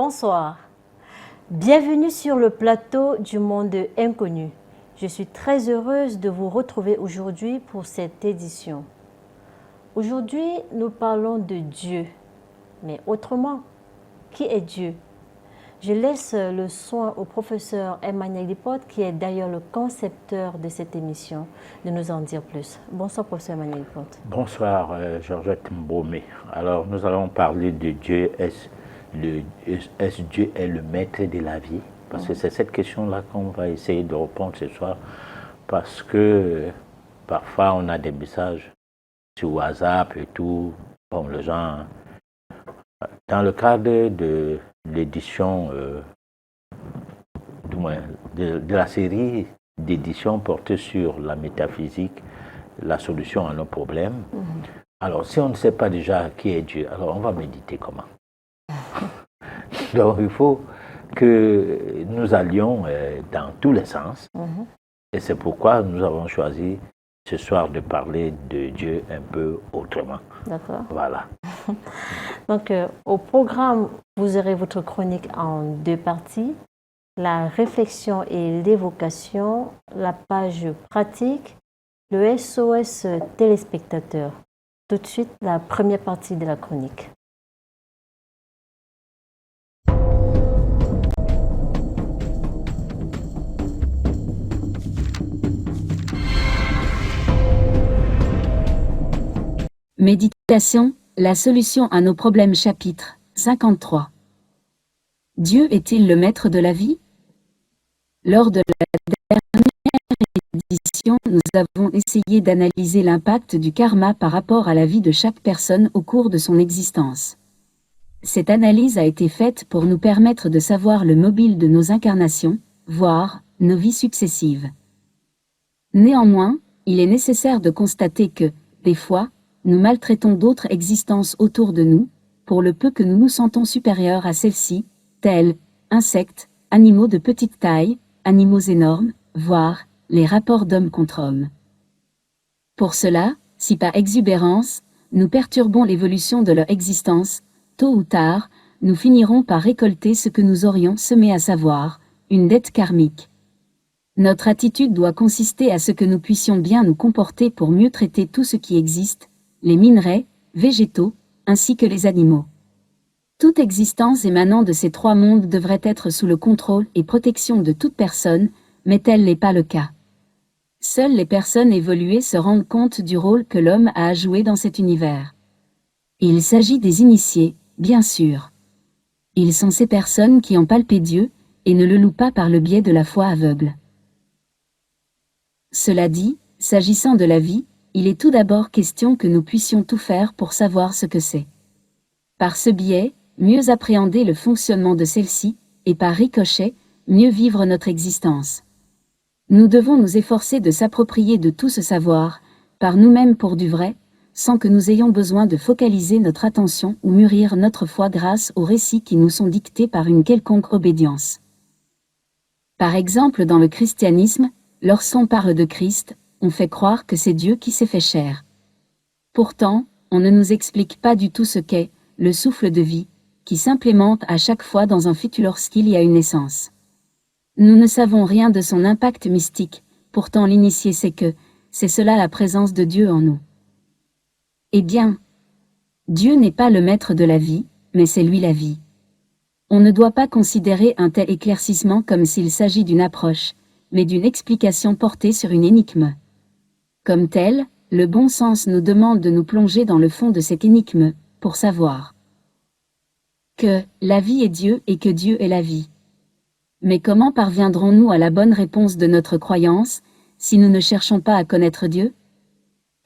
Bonsoir. Bienvenue sur le plateau du Monde Inconnu. Je suis très heureuse de vous retrouver aujourd'hui pour cette édition. Aujourd'hui, nous parlons de Dieu. Mais autrement, qui est Dieu? Je laisse le soin au professeur Emmanuel Lipote, qui est d'ailleurs le concepteur de cette émission, de nous en dire plus. Bonsoir, professeur Emmanuel Lipote. Bonsoir, Georgette Mbomé. Alors, nous allons parler de Dieu. Est-ce Dieu est le maître de la vie? Parce que c'est cette question-là qu'on va essayer de répondre ce soir. Parce que parfois, on a des messages sur WhatsApp et tout. Bon, les gens... Dans le cadre de l'édition, de la série d'éditions portée sur la métaphysique, la solution à nos problèmes. Alors, si on ne sait pas déjà qui est Dieu, alors on va méditer comment? Donc, il faut que nous allions dans tous les sens. Et c'est pourquoi nous avons choisi ce soir de parler de Dieu un peu autrement. D'accord. Voilà. Donc, au programme, vous aurez votre chronique en deux parties. La réflexion et l'évocation, la page pratique, le SOS téléspectateur. Tout de suite, la première partie de la chronique. Méditation, la solution à nos problèmes chapitre 53. Dieu est-il le maître de la vie? Lors de la dernière édition, nous avons essayé d'analyser l'impact du karma par rapport à la vie de chaque personne au cours de son existence. Cette analyse a été faite pour nous permettre de savoir le mobile de nos incarnations, voire nos vies successives. Néanmoins, il est nécessaire de constater que, des fois, nous maltraitons d'autres existences autour de nous, pour le peu que nous nous sentons supérieurs à celles-ci, tels insectes, animaux de petite taille, animaux énormes, voire les rapports d'homme contre homme. Pour cela, si par exubérance, nous perturbons l'évolution de leur existence, tôt ou tard, nous finirons par récolter ce que nous aurions semé, à savoir une dette karmique. Notre attitude doit consister à ce que nous puissions bien nous comporter pour mieux traiter tout ce qui existe, les minerais, végétaux, ainsi que les animaux. Toute existence émanant de ces trois mondes devrait être sous le contrôle et protection de toute personne, mais tel n'est pas le cas. Seules les personnes évoluées se rendent compte du rôle que l'homme a à jouer dans cet univers. Il s'agit des initiés, bien sûr. Ils sont ces personnes qui ont palpé Dieu, et ne le louent pas par le biais de la foi aveugle. Cela dit, s'agissant de la vie, il est tout d'abord question que nous puissions tout faire pour savoir ce que c'est. Par ce biais, mieux appréhender le fonctionnement de celle-ci, et par ricochet, mieux vivre notre existence. Nous devons nous efforcer de s'approprier de tout ce savoir, par nous-mêmes pour du vrai, sans que nous ayons besoin de focaliser notre attention ou mûrir notre foi grâce aux récits qui nous sont dictés par une quelconque obédience. Par exemple, dans le christianisme, lorsqu'on parle de Christ, on fait croire que c'est Dieu qui s'est fait chair. Pourtant, on ne nous explique pas du tout ce qu'est le souffle de vie, qui s'implémente à chaque fois dans un futur lorsqu'il y a une naissance. Nous ne savons rien de son impact mystique, pourtant l'initié sait que c'est cela la présence de Dieu en nous. Eh bien, Dieu n'est pas le maître de la vie, mais c'est lui la vie. On ne doit pas considérer un tel éclaircissement comme s'il s'agit d'une approche, mais d'une explication portée sur une énigme. Comme tel, le bon sens nous demande de nous plonger dans le fond de cette énigme, pour savoir que la vie est Dieu et que Dieu est la vie. Mais comment parviendrons-nous à la bonne réponse de notre croyance, si nous ne cherchons pas à connaître Dieu?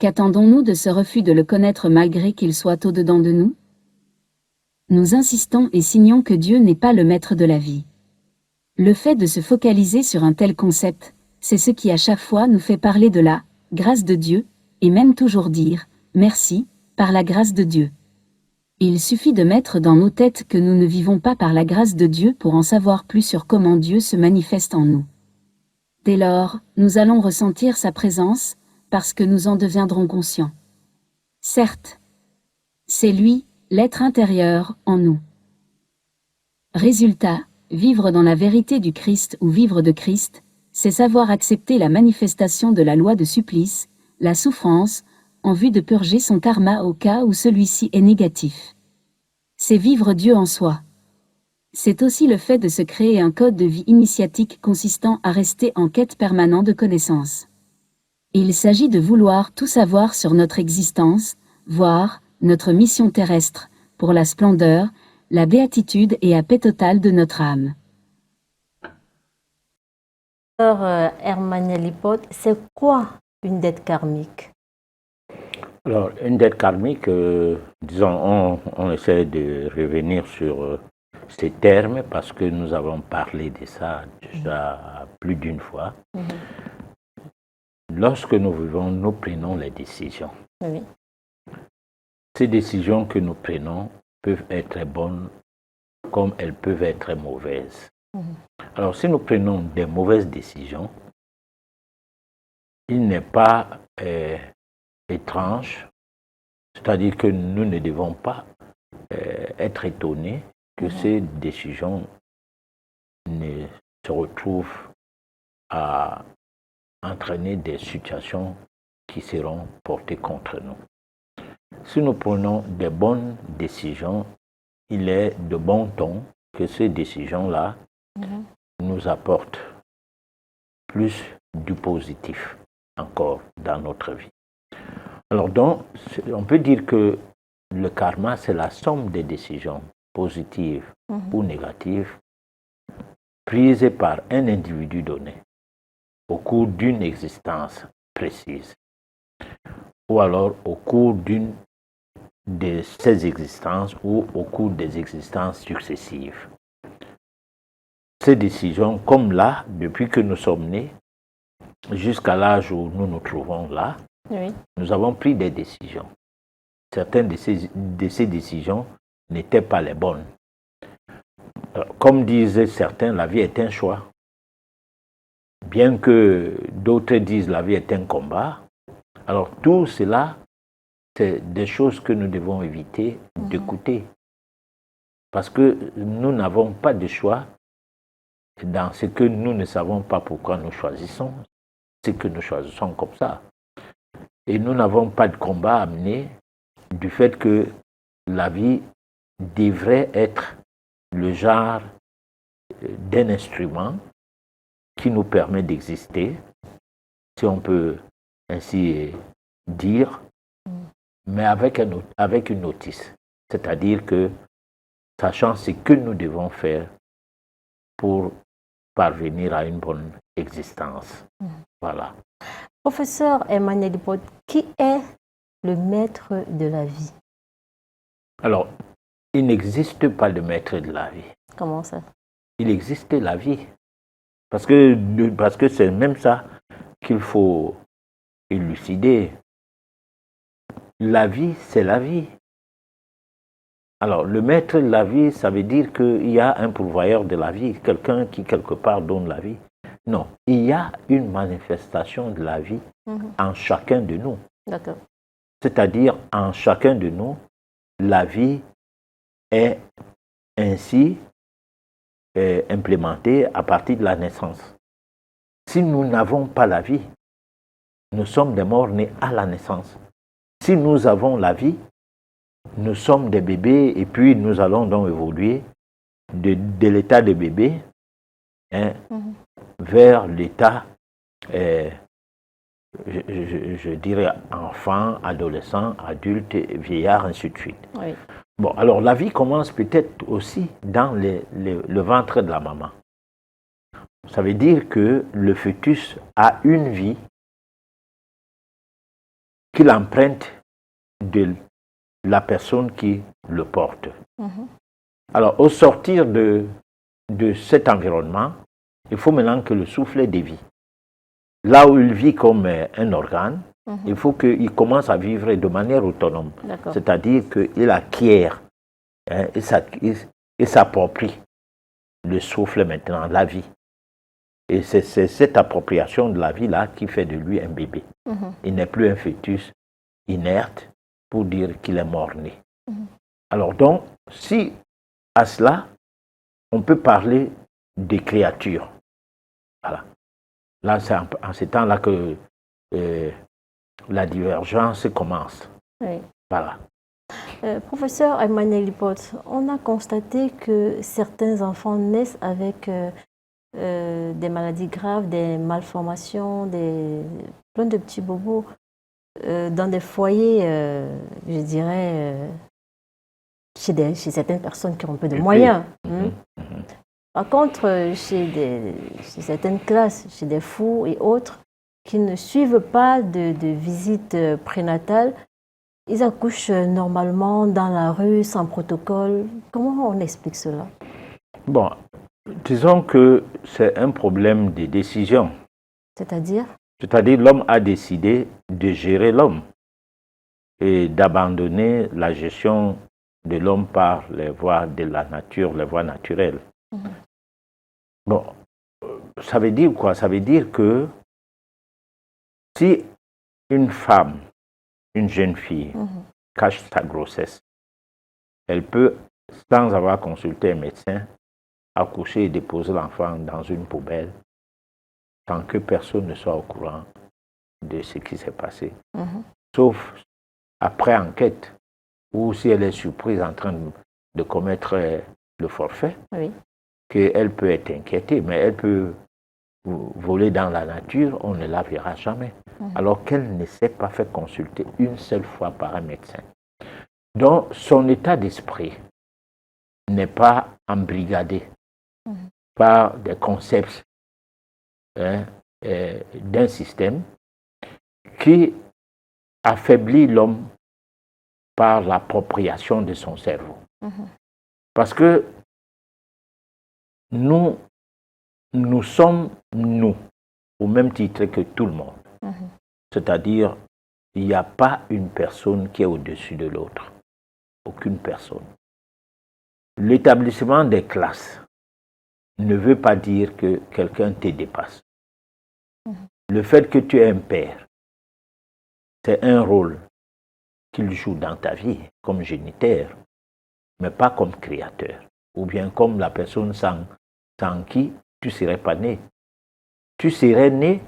Qu'attendons-nous de ce refus de le connaître malgré qu'il soit au-dedans de nous? Nous insistons et signons que Dieu n'est pas le maître de la vie. Le fait de se focaliser sur un tel concept, c'est ce qui à chaque fois nous fait parler de la grâce de Dieu, et même toujours dire « merci » par la grâce de Dieu. Il suffit de mettre dans nos têtes que nous ne vivons pas par la grâce de Dieu pour en savoir plus sur comment Dieu se manifeste en nous. Dès lors, nous allons ressentir sa présence, parce que nous en deviendrons conscients. Certes, c'est lui, l'être intérieur, en nous. Résultat, vivre dans la vérité du Christ ou vivre de Christ, c'est savoir accepter la manifestation de la loi de supplice, la souffrance, en vue de purger son karma au cas où celui-ci est négatif. C'est vivre Dieu en soi. C'est aussi le fait de se créer un code de vie initiatique consistant à rester en quête permanente de connaissances. Il s'agit de vouloir tout savoir sur notre existence, voire notre mission terrestre, pour la splendeur, la béatitude et la paix totale de notre âme. Alors, Hermanelipod, c'est quoi une dette karmique? Alors, une dette karmique, disons, on essaie de revenir sur ces termes parce que nous avons parlé de ça déjà plus d'une fois. Lorsque nous vivons, nous prenons les décisions. Oui. Ces décisions que nous prenons peuvent être bonnes comme elles peuvent être mauvaises. Alors, si nous prenons des mauvaises décisions, il n'est pas étrange, c'est-à-dire que nous ne devons pas être étonnés que ces décisions ne se retrouvent à entraîner des situations qui seront portées contre nous. Si nous prenons des bonnes décisions, il est de bon ton que ces décisions-là nous apportent plus du positif encore dans notre vie. Alors donc, on peut dire que le karma, c'est la somme des décisions positives ou négatives prises par un individu donné au cours d'une existence précise ou alors au cours d'une de ces existences ou au cours des existences successives. Ces décisions, comme là, depuis que nous sommes nés, jusqu'à l'âge où nous nous trouvons là, nous avons pris des décisions. Certaines de ces décisions n'étaient pas les bonnes. Comme disaient certains, la vie est un choix. Bien que d'autres disent la vie est un combat, alors tout cela, c'est des choses que nous devons éviter d'écouter. Parce que nous n'avons pas de choix dans ce que nous ne savons pas pourquoi nous choisissons, ce que nous choisissons comme ça. Et nous n'avons pas de combat à mener du fait que la vie devrait être le genre d'un instrument qui nous permet d'exister, si on peut ainsi dire, mais avec une notice. C'est-à-dire que, sachant ce que nous devons faire pour parvenir à une bonne existence. Voilà. Professeur Emmanuel Lipod, qui est le maître de la vie? Alors, il n'existe pas de maître de la vie. Comment ça? Il existe la vie. Parce que c'est même ça qu'il faut élucider. La vie, c'est la vie. Alors, le maître de la vie, ça veut dire qu'il y a un pourvoyeur de la vie, quelqu'un qui quelque part donne la vie. Non, il y a une manifestation de la vie en chacun de nous. D'accord. C'est-à-dire, en chacun de nous, la vie est ainsi implémentée à partir de la naissance. Si nous n'avons pas la vie, nous sommes des morts nés à la naissance. Si nous avons la vie, nous sommes des bébés et puis nous allons donc évoluer de l'état de bébé vers l'état, je dirais, enfant, adolescent, adulte, vieillard, ainsi de suite. Oui. Bon, alors la vie commence peut-être aussi dans le ventre de la maman. Ça veut dire que le fœtus a une vie qu'il emprunte de la personne qui le porte. Alors, au sortir de cet environnement, il faut maintenant que le soufflet dévie. Là où il vit comme un organe, il faut qu'il commence à vivre de manière autonome. C'est-à-dire qu'il acquiert et s'approprie le souffle maintenant, la vie. Et c'est cette appropriation de la vie-là qui fait de lui un bébé. Il n'est plus un fœtus inerte pour dire qu'il est mort-né. Alors donc, si à cela, on peut parler des créatures. Voilà. Là, c'est en ces temps-là que la divergence commence. Oui. Voilà. Professeur Emmanuel Lipote, on a constaté que certains enfants naissent avec des maladies graves, des malformations, plein de petits bobos dans des foyers, je dirais, chez certaines personnes qui ont un peu de moyens. Par contre, chez certaines classes, chez des fous et autres, qui ne suivent pas de visite prénatale, ils accouchent normalement dans la rue, sans protocole. Comment on explique cela? Bon, disons que c'est un problème de décision. C'est-à-dire? C'est-à-dire l'homme a décidé de gérer l'homme et d'abandonner la gestion de l'homme par les voies de la nature, les voies naturelles. Bon, ça veut dire quoi? Ça veut dire que si une femme, une jeune fille, cache sa grossesse, elle peut, sans avoir consulté un médecin, accoucher et déposer l'enfant dans une poubelle sans que personne ne soit au courant de ce qui s'est passé. Sauf après enquête, ou si elle est surprise en train de commettre le forfait, qu'elle peut être inquiétée, mais elle peut voler dans la nature, on ne la verra jamais. Alors qu'elle ne s'est pas fait consulter une seule fois par un médecin. Donc, son état d'esprit n'est pas embrigadé par des concepts d'un système qui affaiblit l'homme par l'appropriation de son cerveau. Parce que nous sommes nous, au même titre que tout le monde. C'est-à-dire, il n'y a pas une personne qui est au-dessus de l'autre. Aucune personne. L'établissement des classes ne veut pas dire que quelqu'un te dépasse. Le fait que tu es un père, c'est un rôle qu'il joue dans ta vie comme géniteur, mais pas comme créateur, ou bien comme la personne sans qui tu ne serais pas né. Tu serais né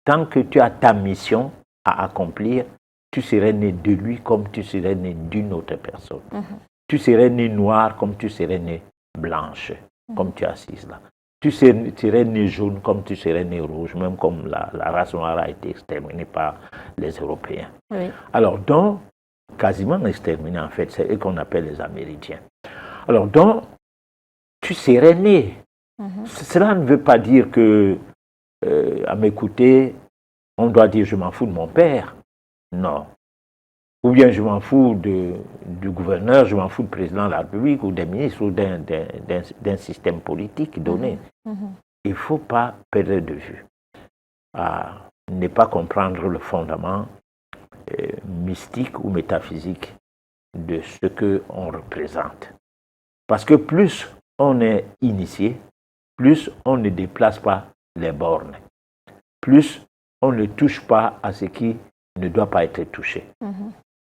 tant que tu as ta mission à accomplir, tu serais né de lui comme tu serais né d'une autre personne. Tu serais né noir comme tu serais né blanche, comme tu es assise là. Tu serais né jaune comme tu serais né rouge, même comme la race noire a été exterminée par les Européens. Alors donc, quasiment exterminée en fait, c'est eux qu'on appelle les Amérindiens. Alors donc, tu serais né. Cela ne veut pas dire que, à m'écouter, on doit dire je m'en fous de mon père. Non. Ou bien je m'en fous du gouverneur, je m'en fous du président de la République ou des ministres ou d'un système politique donné. Il ne faut pas perdre de vue. Ne pas comprendre le fondament mystique ou métaphysique de ce qu'on représente. Parce que plus on est initié, plus on ne déplace pas les bornes, plus on ne touche pas à ce qui ne doit pas être touché.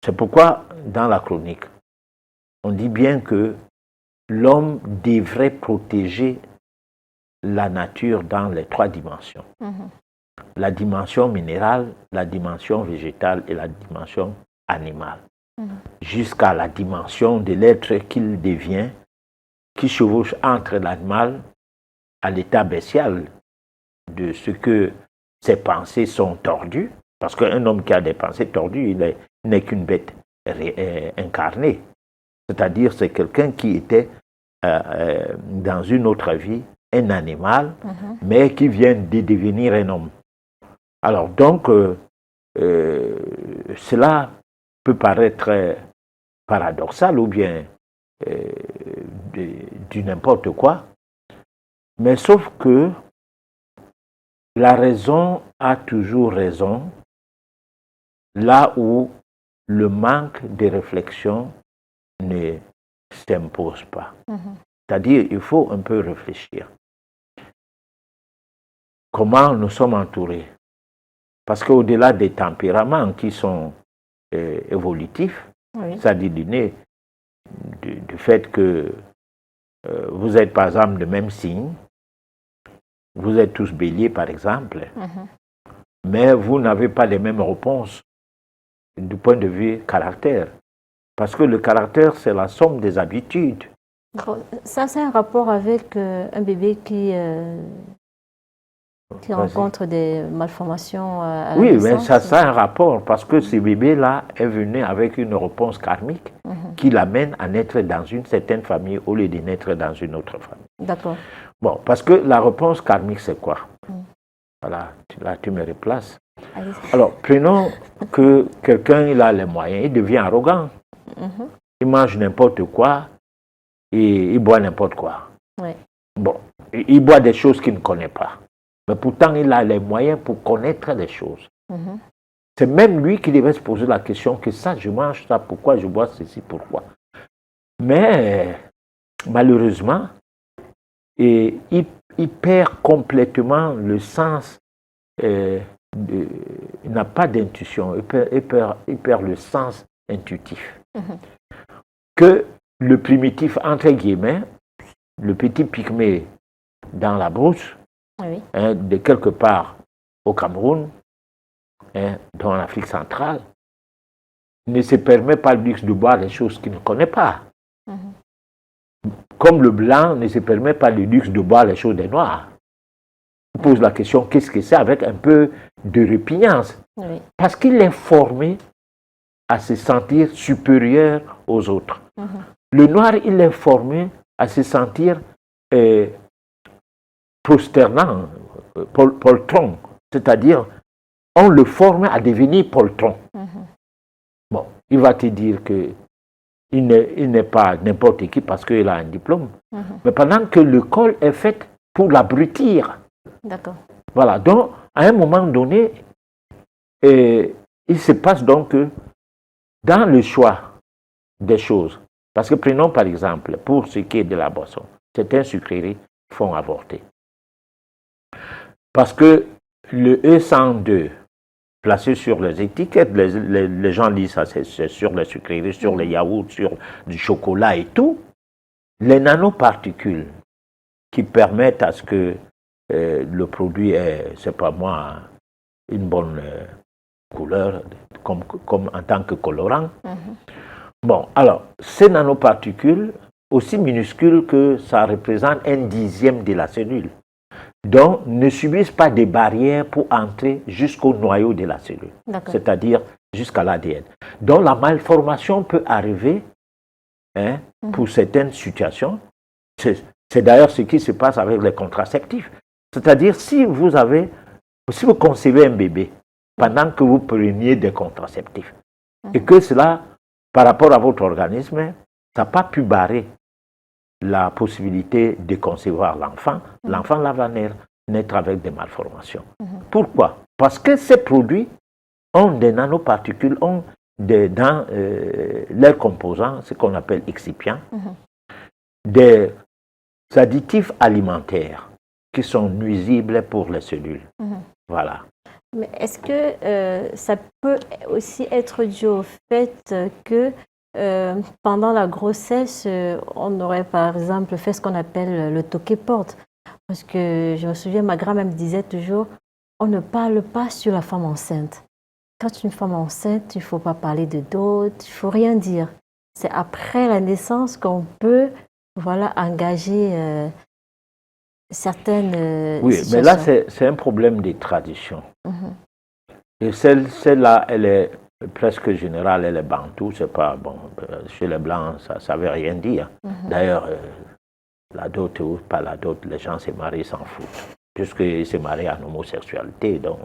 C'est pourquoi, dans la chronique, on dit bien que l'homme devrait protéger la nature dans les 3 dimensions. La dimension minérale, la dimension végétale et la dimension animale. Jusqu'à la dimension de l'être qu'il devient, qui chevauche entre l'animal à l'état bestial de ce que ses pensées sont tordues, parce qu'un homme qui a des pensées tordues, il n'est qu'une bête incarnée. C'est-à-dire, c'est quelqu'un qui était dans une autre vie un animal, mais qui vient de devenir un homme. Alors donc, cela peut paraître paradoxal ou bien du n'importe quoi, mais sauf que la raison a toujours raison là où le manque de réflexion ne s'impose pas. C'est-à-dire, il faut un peu réfléchir. Comment nous sommes entourés? Parce qu'au-delà des tempéraments qui sont évolutifs, c'est-à-dire du fait que vous êtes par exemple de même signe, vous êtes tous béliers par exemple, mais vous n'avez pas les mêmes réponses du point de vue caractère. Parce que le caractère, c'est la somme des habitudes. Ça, c'est un rapport avec un bébé qui rencontre des malformations à la oui, naissance. mais ça a un rapport parce que ce bébé-là est venu avec une réponse karmique qui l'amène à naître dans une certaine famille au lieu de naître dans une autre famille. D'accord. Bon, parce que la réponse karmique, c'est quoi? Voilà, là, tu me replaces. Alors, prenons que quelqu'un, il a les moyens, il devient arrogant. Il mange n'importe quoi et il boit n'importe quoi. Oui. Bon, il boit des choses qu'il ne connaît pas. Mais pourtant, il a les moyens pour connaître des choses. C'est même lui qui devait se poser la question que ça, je mange ça, pourquoi je bois ceci, pourquoi. Mais malheureusement, il perd complètement le sens, il n'a pas d'intuition, il perd le sens intuitif. Que le primitif, entre guillemets, le petit pygmée dans la brousse, de quelque part au Cameroun, dans l'Afrique centrale, ne se permet pas le luxe de boire des choses qu'il ne connaît pas. Comme le blanc ne se permet pas le luxe de boire les choses des noirs. Il pose la question, qu'est-ce que c'est, avec un peu de répugnance. Parce qu'il est formé à se sentir supérieur aux autres. Le noir, il est formé à se sentir prosternant, poltron, c'est-à-dire on le forme à devenir poltron. Bon, il va te dire que il n'est pas n'importe qui parce qu'il a un diplôme, mais pendant que l'école est faite pour l'abrutir. D'accord. Voilà, donc à un moment donné, il se passe donc que dans le choix des choses, parce que prenons par exemple, pour ce qui est de la boisson, certaines sucreries font avorter. Parce que le E102, placé sur les étiquettes, les gens lisent ça, c'est sur les sucreries, sur les yaourts, sur du chocolat et tout, les nanoparticules qui permettent à ce que le produit ait, c'est pas moi, une bonne couleur, comme en tant que colorant. Bon, alors, ces nanoparticules, aussi minuscules que ça représente 1/10 de la cellule, donc ne subissent pas des barrières pour entrer jusqu'au noyau de la cellule, c'est-à-dire jusqu'à l'ADN. Donc la malformation peut arriver pour certaines situations. C'est d'ailleurs ce qui se passe avec les contraceptifs. C'est-à-dire si vous concevez un bébé pendant que vous preniez des contraceptifs et que cela, par rapport à votre organisme, ça n'a pas pu barrer la possibilité de concevoir l'enfant, l'enfant là va naître avec des malformations. Pourquoi? Parce que ces produits ont des nanoparticules, ont dans leurs composants, ce qu'on appelle excipients, des additifs alimentaires qui sont nuisibles pour les cellules. Voilà. Mais est-ce que ça peut aussi être dû au fait que pendant la grossesse, on aurait par exemple fait ce qu'on appelle le toqué-porte? Parce que je me souviens, ma grand-mère me disait toujours, on ne parle pas sur la femme enceinte. Quand une femme enceinte, il ne faut pas parler de d'autres, il ne faut rien dire. C'est après la naissance qu'on peut engager certaines oui, situations. mais là, c'est un problème de tradition. Et celle-là, elle est presque générale, elle est bantou, c'est pas bon. Chez les Blancs, ça ne veut rien dire. D'ailleurs, la dot ou pas la dot, les gens se marient, s'en foutent. Puisqu'ils se marient en homosexualité, donc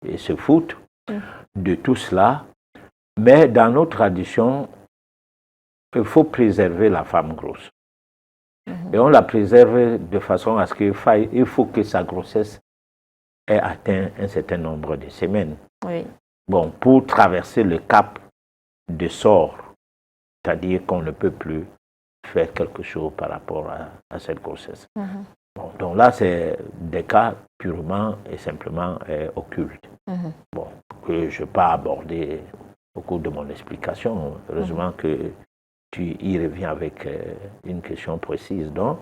ils se foutent de tout cela. Mais dans nos traditions, il faut préserver la femme grosse. Et on la préserve de façon à ce qu'il faut que sa grossesse ait atteint un certain nombre de semaines. Oui. Bon, pour traverser le cap de sort, c'est-à-dire qu'on ne peut plus faire quelque chose par rapport à cette grossesse. Bon, donc là, c'est des cas purement et simplement occultes. Bon, que je n'ai pas abordé au cours de mon explication. Heureusement que tu y reviens avec une question précise. Donc,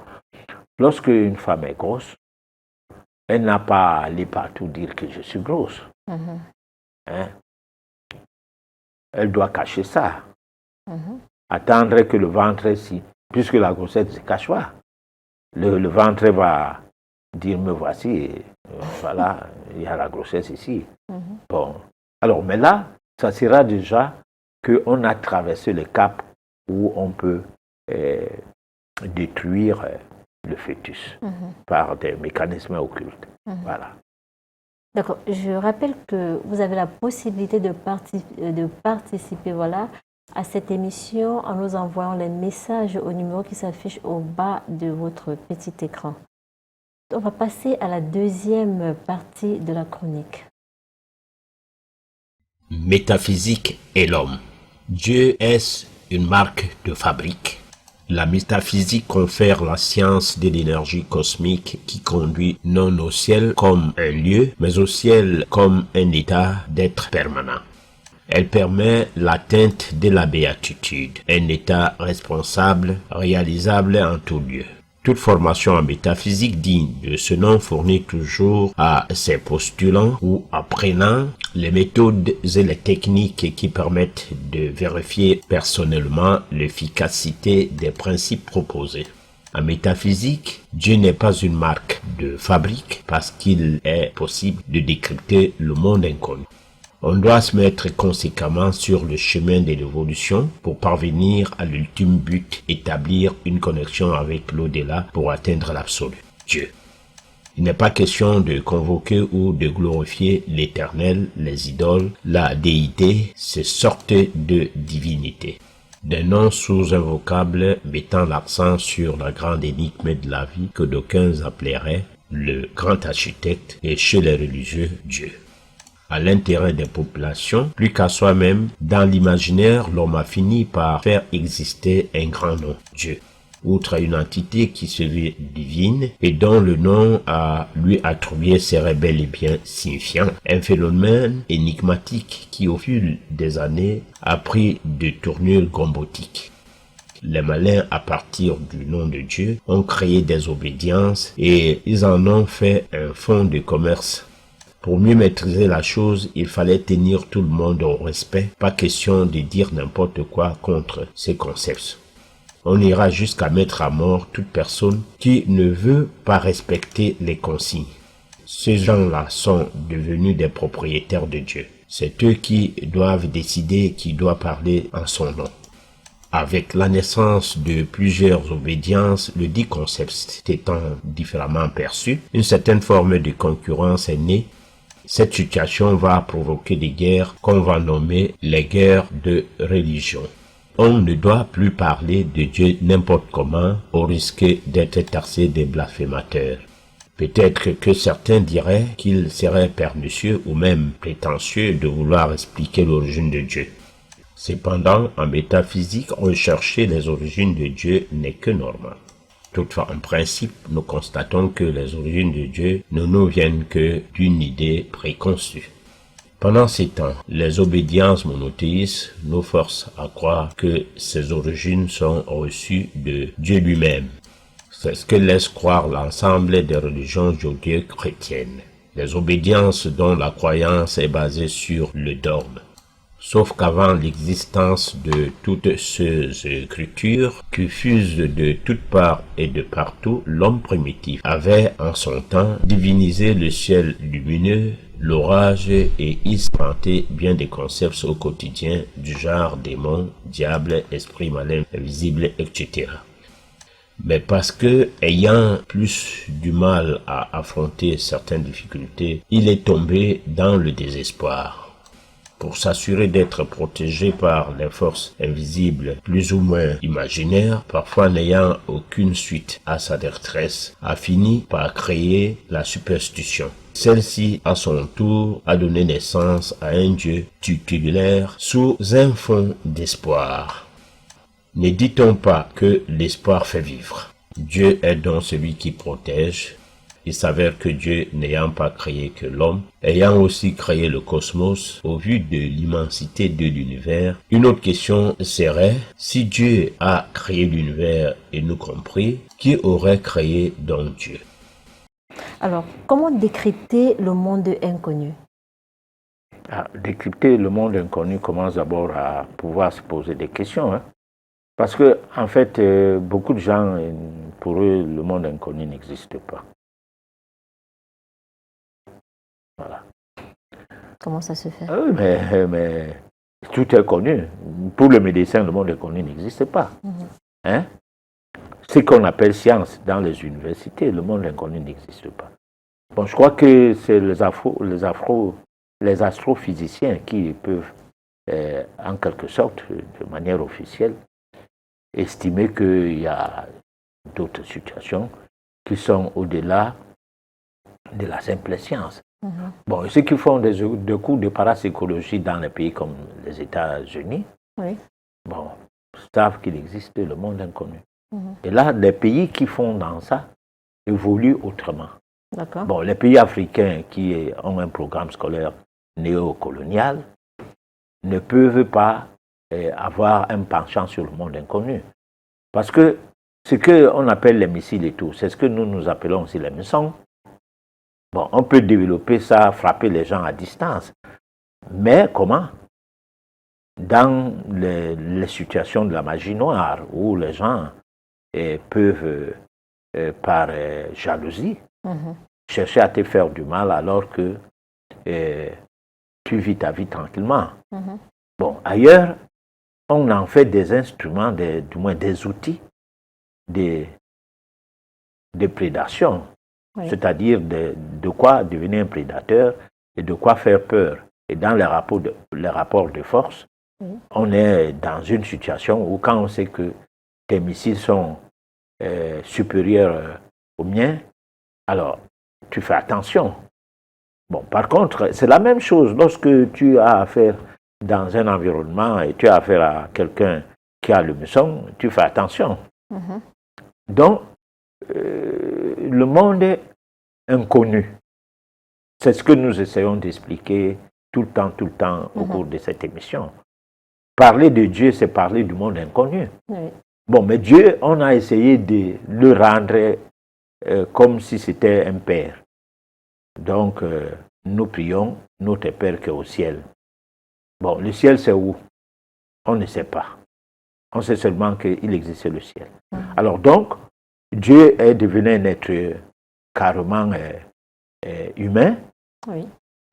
lorsque une femme est grosse, elle n'a pas à aller partout dire que je suis grosse. Hein? Elle doit cacher ça. Attendre que le ventre, puisque la grossesse ne se cache pas. Le ventre va dire, me voici, voilà, il y a la grossesse ici. Bon. Alors, mais là, ça sera déjà qu'on a traversé le cap où on peut détruire le fœtus par des mécanismes occultes. Voilà. D'accord. Je rappelle que vous avez la possibilité de participer à cette émission en nous envoyant les messages au numéro qui s'affiche au bas de votre petit écran. On va passer à la deuxième partie de la chronique. Métaphysique et l'homme. Dieu est une marque de fabrique. La métaphysique confère la science de l'énergie cosmique qui conduit non au ciel comme un lieu, mais au ciel comme un état d'être permanent. Elle permet l'atteinte de la béatitude, un état responsable, réalisable en tout lieu. Toute formation en métaphysique digne de ce nom fournit toujours à ses postulants ou apprenants les méthodes et les techniques qui permettent de vérifier personnellement l'efficacité des principes proposés. En métaphysique, Dieu n'est pas une marque de fabrique parce qu'il est possible de décrypter le monde inconnu. On doit se mettre conséquemment sur le chemin de l'évolution pour parvenir à l'ultime but, établir une connexion avec l'au-delà pour atteindre l'absolu, Dieu. Il n'est pas question de convoquer ou de glorifier l'éternel, les idoles, la déité, ces sortes de divinités. Des noms sous-invocables mettant l'accent sur la grande énigme de la vie que d'aucuns appelleraient le grand architecte et chez les religieux, Dieu. À l'intérêt des populations, plus qu'à soi-même, dans l'imaginaire, l'homme a fini par faire exister un grand nom, Dieu. Outre une entité qui se veut divine et dont le nom à lui attribué serait bel et bien signifiant, un phénomène énigmatique qui au fil des années a pris de tournures gombotiques. Les malins, à partir du nom de Dieu, ont créé des obédiences et ils en ont fait un fonds de commerce. Pour mieux maîtriser la chose, il fallait tenir tout le monde au respect, pas question de dire n'importe quoi contre ces concepts. On ira jusqu'à mettre à mort toute personne qui ne veut pas respecter les consignes. Ces gens-là sont devenus des propriétaires de Dieu. C'est eux qui doivent décider qui doit parler en son nom. Avec la naissance de plusieurs obédiences, le dit concept étant différemment perçu, une certaine forme de concurrence est née. Cette situation va provoquer des guerres qu'on va nommer les guerres de religion. On ne doit plus parler de Dieu n'importe comment au risque d'être taxé de blasphémateurs. Peut-être que certains diraient qu'il serait pernicieux ou même prétentieux de vouloir expliquer l'origine de Dieu. Cependant, en métaphysique, rechercher les origines de Dieu n'est que normal. Toutefois, en principe, nous constatons que les origines de Dieu ne nous viennent que d'une idée préconçue. Pendant ces temps, les obédiences monothéistes nous forcent à croire que ces origines sont reçues de Dieu lui-même. C'est ce que laisse croire l'ensemble des religions judéo-chrétiennes. Les obédiences dont la croyance est basée sur le dogme. Sauf qu'avant l'existence de toutes ces écritures qui fusent de toutes parts et de partout, l'homme primitif avait en son temps divinisé le ciel lumineux, l'orage et y planté bien des concepts au quotidien du genre démon, diable, esprit malin, invisible, etc. Mais parce que, ayant plus du mal à affronter certaines difficultés, il est tombé dans le désespoir. Pour s'assurer d'être protégé par les forces invisibles plus ou moins imaginaires, parfois n'ayant aucune suite à sa détresse, a fini par créer la superstition. Celle-ci, à son tour, a donné naissance à un Dieu tutélaire sous un fond d'espoir. Ne dit-on pas que l'espoir fait vivre? Dieu est donc celui qui protège. Il s'avère que Dieu, n'ayant pas créé que l'homme, ayant aussi créé le cosmos, au vu de l'immensité de l'univers, une autre question serait, si Dieu a créé l'univers et nous compris, qui aurait créé donc Dieu? Alors, comment décrypter le monde inconnu? Décrypter le monde inconnu commence d'abord à pouvoir se poser des questions. Hein. Parce que, en fait, beaucoup de gens, pour eux, le monde inconnu n'existe pas. Voilà. Comment ça se fait? Oui, mais tout est connu. Pour le médecin, le monde inconnu n'existe pas. Hein? Ce qu'on appelle science dans les universités, le monde inconnu n'existe pas. Bon, je crois que c'est les astrophysiciens qui peuvent, en quelque sorte, de manière officielle, estimer qu'il y a d'autres situations qui sont au-delà de la simple science. Bon, ceux qui font des cours de parapsychologie dans les pays comme les États-Unis, bon, savent qu'il existe le monde inconnu. Et là, les pays qui font dans ça évoluent autrement. Bon, les pays africains qui ont un programme scolaire néocolonial ne peuvent pas avoir un penchant sur le monde inconnu. Parce que ce qu'on appelle les missiles et tout, c'est ce que nous appelons aussi les missons. Bon, on peut développer ça, frapper les gens à distance. Mais comment? Dans les situations de la magie noire, où les gens peuvent, par jalousie, chercher à te faire du mal alors que tu vis ta vie tranquillement. Bon, ailleurs, on en fait des instruments, du moins des outils de prédation. C'est-à-dire de quoi devenir un prédateur et de quoi faire peur. Et dans les rapports de force, on est dans une situation où quand on sait que tes missiles sont supérieurs aux miens, alors tu fais attention. Bon, par contre, c'est la même chose lorsque tu as affaire dans un environnement et tu as affaire à quelqu'un qui a le misson, tu fais attention. Donc, le monde inconnu, c'est ce que nous essayons d'expliquer tout le temps au cours de cette émission. Parler de Dieu, c'est parler du monde inconnu. Bon, mais Dieu, on a essayé de le rendre comme si c'était un père. Donc, nous prions notre Père qui est au ciel. Bon, le ciel, c'est où? On ne sait pas. On sait seulement qu'il existe le ciel. Alors donc, Dieu est devenu un être carrément humain,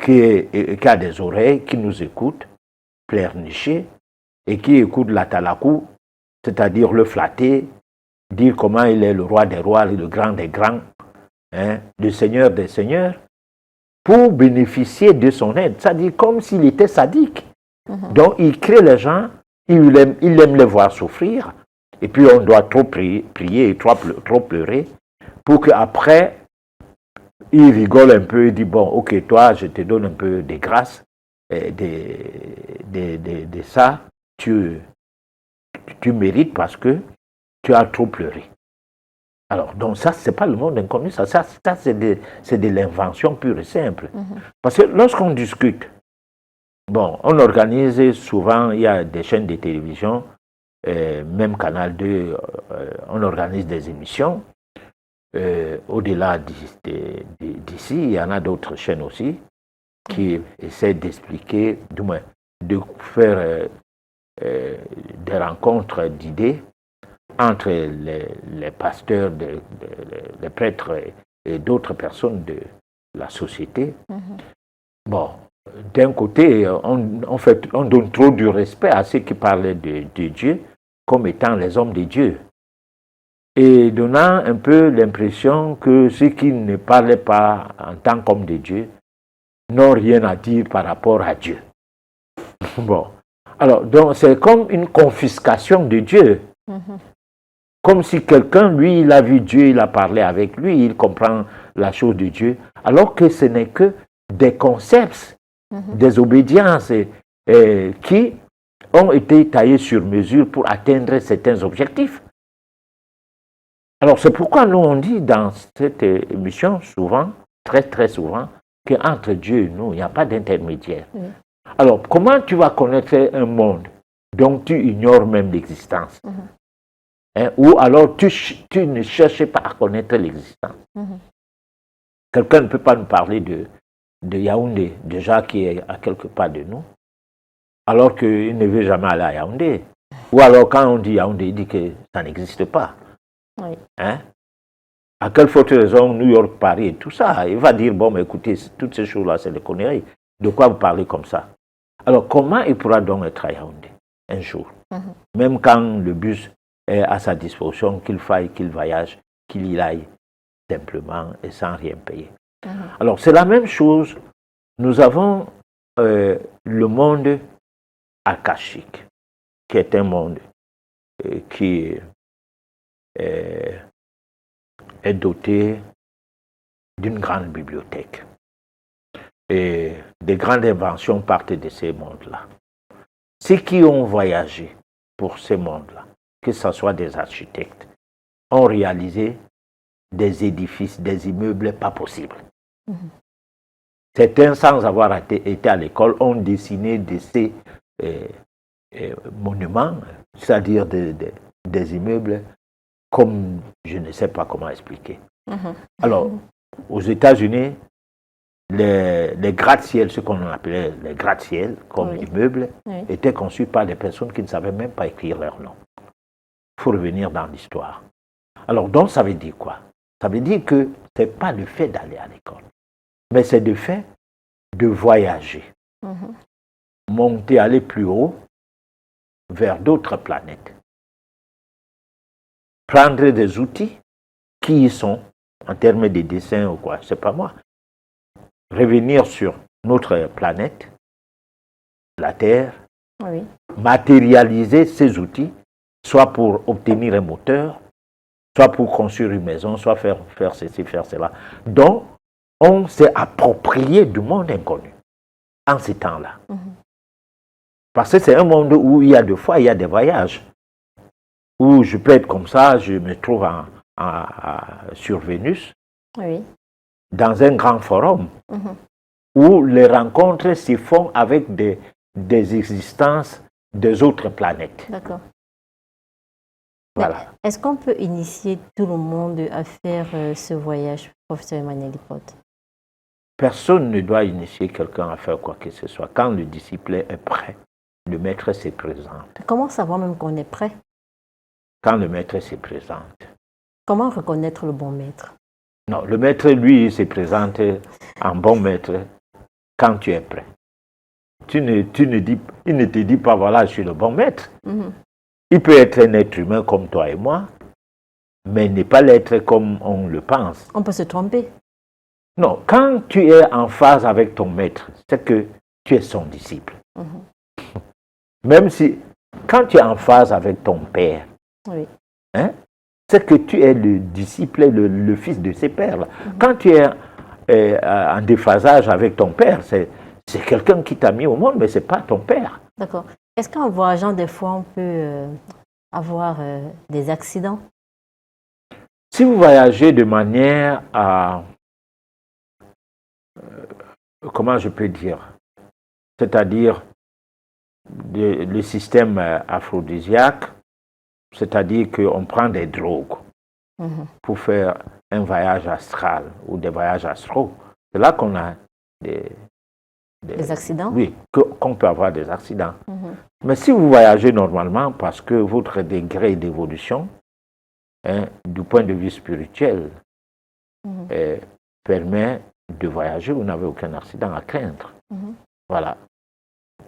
qui a des oreilles, qui nous écoute, pleurnicher, et qui écoute la talakou, c'est-à-dire le flatter, dire comment il est le roi des rois, le grand des grands, le seigneur des seigneurs, pour bénéficier de son aide. C'est-à-dire comme s'il était sadique. Donc il crée les gens, il aime les voir souffrir, et puis on doit trop prier et trop pleurer, pour qu'après, il rigole un peu, il dit, bon, ok, toi, je te donne un peu de grâce, de ça, tu mérites parce que tu as trop pleuré. Alors, donc ça, c'est pas le monde inconnu, ça c'est de l'invention pure et simple. Parce que lorsqu'on discute, bon, on organise souvent, il y a des chaînes de télévision, même Canal 2, on organise des émissions. Au-delà d'ici, il y en a d'autres chaînes aussi qui essaient d'expliquer, du moins, de faire des rencontres d'idées entre les pasteurs, les prêtres et d'autres personnes de la société. Bon, d'un côté, on donne trop du respect à ceux qui parlent de Dieu comme étant les hommes de Dieu. Et donnant un peu l'impression que ceux qui ne parlaient pas en tant qu'hommes de Dieu n'ont rien à dire par rapport à Dieu. Bon. Alors, donc, c'est comme une confiscation de Dieu. Comme si quelqu'un, lui, il a vu Dieu, il a parlé avec lui, il comprend la chose de Dieu, alors que ce n'est que des concepts, des obédiences qui ont été taillés sur mesure pour atteindre certains objectifs. Alors, c'est pourquoi nous, on dit dans cette émission, souvent, très, très souvent, qu'entre Dieu et nous, il n'y a pas d'intermédiaire. Oui. Alors, comment tu vas connaître un monde dont tu ignores même l'existence? Hein? Ou alors, tu ne cherches pas à connaître l'existence. Quelqu'un ne peut pas nous parler de Yaoundé, déjà qui est à quelque part de nous, alors qu'il ne veut jamais aller à Yaoundé. Ou alors, quand on dit Yaoundé, il dit que ça n'existe pas. Oui. Hein? À quelle forte raison New York, Paris et tout ça? Il va dire, bon, mais écoutez, toutes ces choses-là, c'est des conneries. De quoi vous parlez comme ça? Alors, comment il pourra donc être à Yaoundé un jour? Même quand le bus est à sa disposition, qu'il faille qu'il voyage, qu'il y aille simplement et sans rien payer. Alors, c'est la même chose. Nous avons le monde akashique, qui est un monde qui est doté d'une grande bibliothèque. Et des grandes inventions partent de ces mondes-là. Ceux qui ont voyagé pour ces mondes-là, que ce soit des architectes, ont réalisé des édifices, des immeubles pas possibles. Certains, sans avoir été à l'école, ont dessiné de ces monuments, c'est-à-dire des immeubles, comme je ne sais pas comment expliquer. Alors, aux États-Unis, les gratte-ciel, ce qu'on appelait les gratte-ciel comme immeubles, étaient conçus par des personnes qui ne savaient même pas écrire leur nom. Il faut revenir dans l'histoire. Alors, donc, ça veut dire quoi? Ça veut dire que ce n'est pas le fait d'aller à l'école, mais c'est le fait de voyager, monter, aller plus haut, vers d'autres planètes. Prendre des outils qui y sont, en termes de dessin ou quoi, c'est pas moi. Revenir sur notre planète, la Terre, matérialiser ces outils, soit pour obtenir un moteur, soit pour construire une maison, soit faire ceci, faire cela. Donc, on s'est approprié du monde inconnu en ces temps-là. Parce que c'est un monde où il y a des fois, il y a des voyages. Où je peux être comme ça, je me trouve sur Vénus, dans un grand forum, où les rencontres se font avec des existences des autres planètes. D'accord. Voilà. Est-ce qu'on peut initier tout le monde à faire ce voyage, professeur Emmanuel Lipote? Personne ne doit initier quelqu'un à faire quoi que ce soit. Quand le disciple est prêt, le maître se présente. Comment savoir même qu'on est prêt? Quand le maître se présente. Comment reconnaître le bon maître? Non, le maître, lui, il se présente en bon maître quand tu es prêt. Il ne te dit pas, voilà, je suis le bon maître. Il peut être un être humain comme toi et moi, mais ne pas l'être comme on le pense. On peut se tromper. Non, quand tu es en phase avec ton maître, c'est que tu es son disciple. Même si, quand tu es en phase avec ton père, c'est que tu es le disciple, le fils de ses pères. Quand tu es en déphasage avec ton père, c'est quelqu'un qui t'a mis au monde, mais ce n'est pas ton père. D'accord. Est-ce qu'en voyageant, des fois, on peut avoir des accidents? Si vous voyagez de manière à... comment je peux dire? C'est-à-dire le système aphrodisiaque, c'est-à-dire qu'on prend des drogues pour faire un voyage astral ou des voyages astraux. C'est là qu'on a des accidents? Oui, qu'on peut avoir des accidents. Mais si vous voyagez normalement, parce que votre degré d'évolution, du point de vue spirituel, permet de voyager, vous n'avez aucun accident à craindre. Voilà.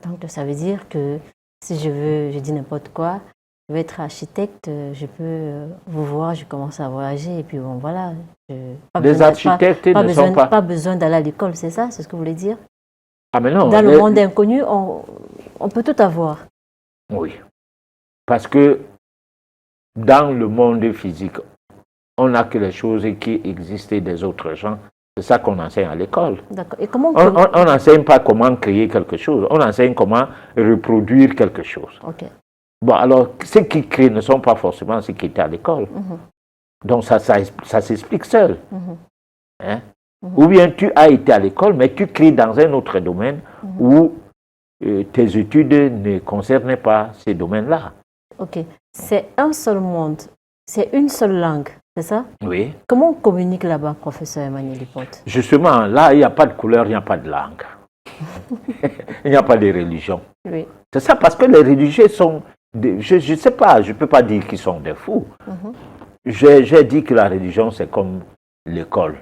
Donc, ça veut dire que si je dis n'importe quoi, je veux être architecte, je peux vous voir, je commence à voyager, et puis bon, voilà. Les architectes ne sont pas... Pas besoin d'aller à l'école, c'est ça? C'est ce que vous voulez dire? Ah, mais non. Dans le monde inconnu, on peut tout avoir. Oui. Parce que dans le monde physique, on n'a que les choses qui existent des autres gens. C'est ça qu'on enseigne à l'école. D'accord. Et comment on n'enseigne pas comment créer quelque chose, on enseigne comment reproduire quelque chose. Ok. Bon, alors, ceux qui créent ne sont pas forcément ceux qui étaient à l'école. Donc ça s'explique seul. Hein? Ou bien tu as été à l'école, mais tu crées dans un autre domaine où tes études ne concernaient pas ces domaines-là. Ok. C'est un seul monde. C'est une seule langue, c'est ça? Oui. Comment on communique là-bas, professeur Emmanuel Lipote? Justement, là, il n'y a pas de couleur, il n'y a pas de langue. Il n'y a pas de religion. Oui. C'est ça, parce que les religieux sont... je ne sais pas, je ne peux pas dire qu'ils sont des fous. J'ai dit que la religion, c'est comme l'école,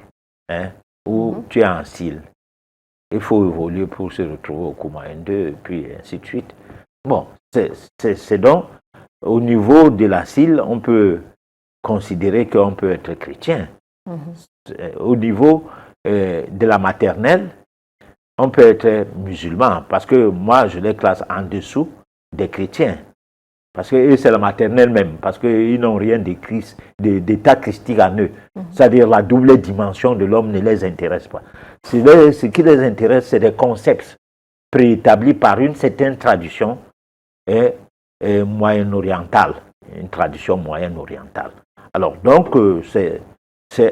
hein, où tu es en cile. Il faut évoluer pour se retrouver au Kouma 2, puis ainsi de suite. Bon, c'est donc, au niveau de la cile, on peut considérer qu'on peut être chrétien. Au niveau de la maternelle, on peut être musulman, parce que moi, je les classe en dessous des chrétiens. Parce que c'est la maternelle même, parce qu'ils n'ont rien d'état christique en eux. C'est-à-dire la double dimension de l'homme ne les intéresse pas. Ce qui les intéresse, c'est des concepts préétablis par une certaine tradition moyen-orientale, une tradition moyen-orientale. Alors, donc, c'est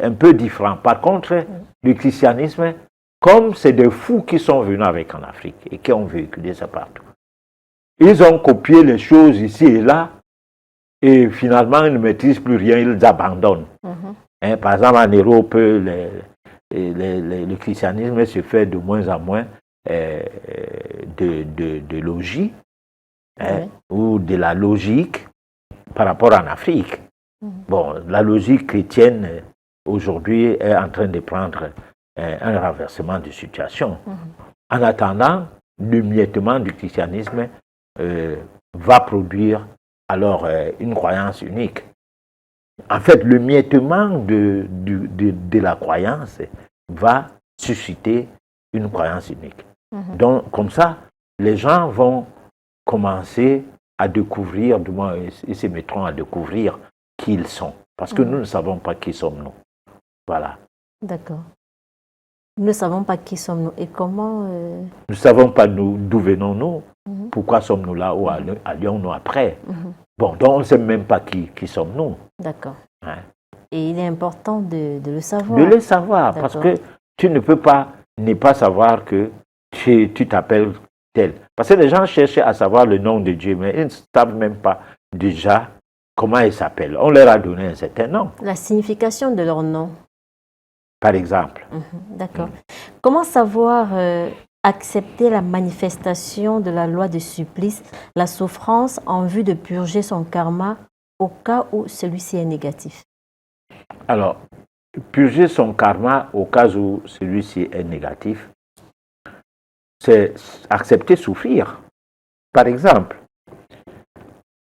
un peu différent. Par contre, le christianisme, comme c'est des fous qui sont venus avec en Afrique et qui ont véhiculé ça partout, ils ont copié les choses ici et là, et finalement, ils ne maîtrisent plus rien, ils abandonnent. Hein, par exemple, en Europe, le christianisme se fait de moins en moins de logis, hein, ou de la logique par rapport en Afrique. Bon, la logique chrétienne, aujourd'hui, est en train de prendre un renversement de situation. En attendant, le miettement du christianisme va produire alors une croyance unique. En fait, le miettement de la croyance va susciter une croyance unique. Donc, comme ça, les gens vont commencer à découvrir, du moins, ils se mettront à découvrir qui ils sont. Parce que nous ne savons pas qui sommes-nous. Voilà. D'accord. Nous ne savons pas qui sommes-nous et comment... Nous ne savons pas d'où venons-nous, pourquoi sommes-nous là ou allions-nous après. Bon, donc on ne sait même pas qui sommes-nous. D'accord. Hein? Et il est important de le savoir. De le savoir, parce que tu ne peux pas ne pas savoir que tu t'appelles tel. Parce que les gens cherchent à savoir le nom de Dieu, mais ils ne savent même pas déjà comment il s'appelle. On leur a donné un certain nom. La signification de leur nom. Par exemple. D'accord. Comment savoir accepter la manifestation de la loi de supplice, la souffrance en vue de purger son karma au cas où celui-ci est négatif? Alors, purger son karma au cas où celui-ci est négatif, c'est accepter souffrir. Par exemple,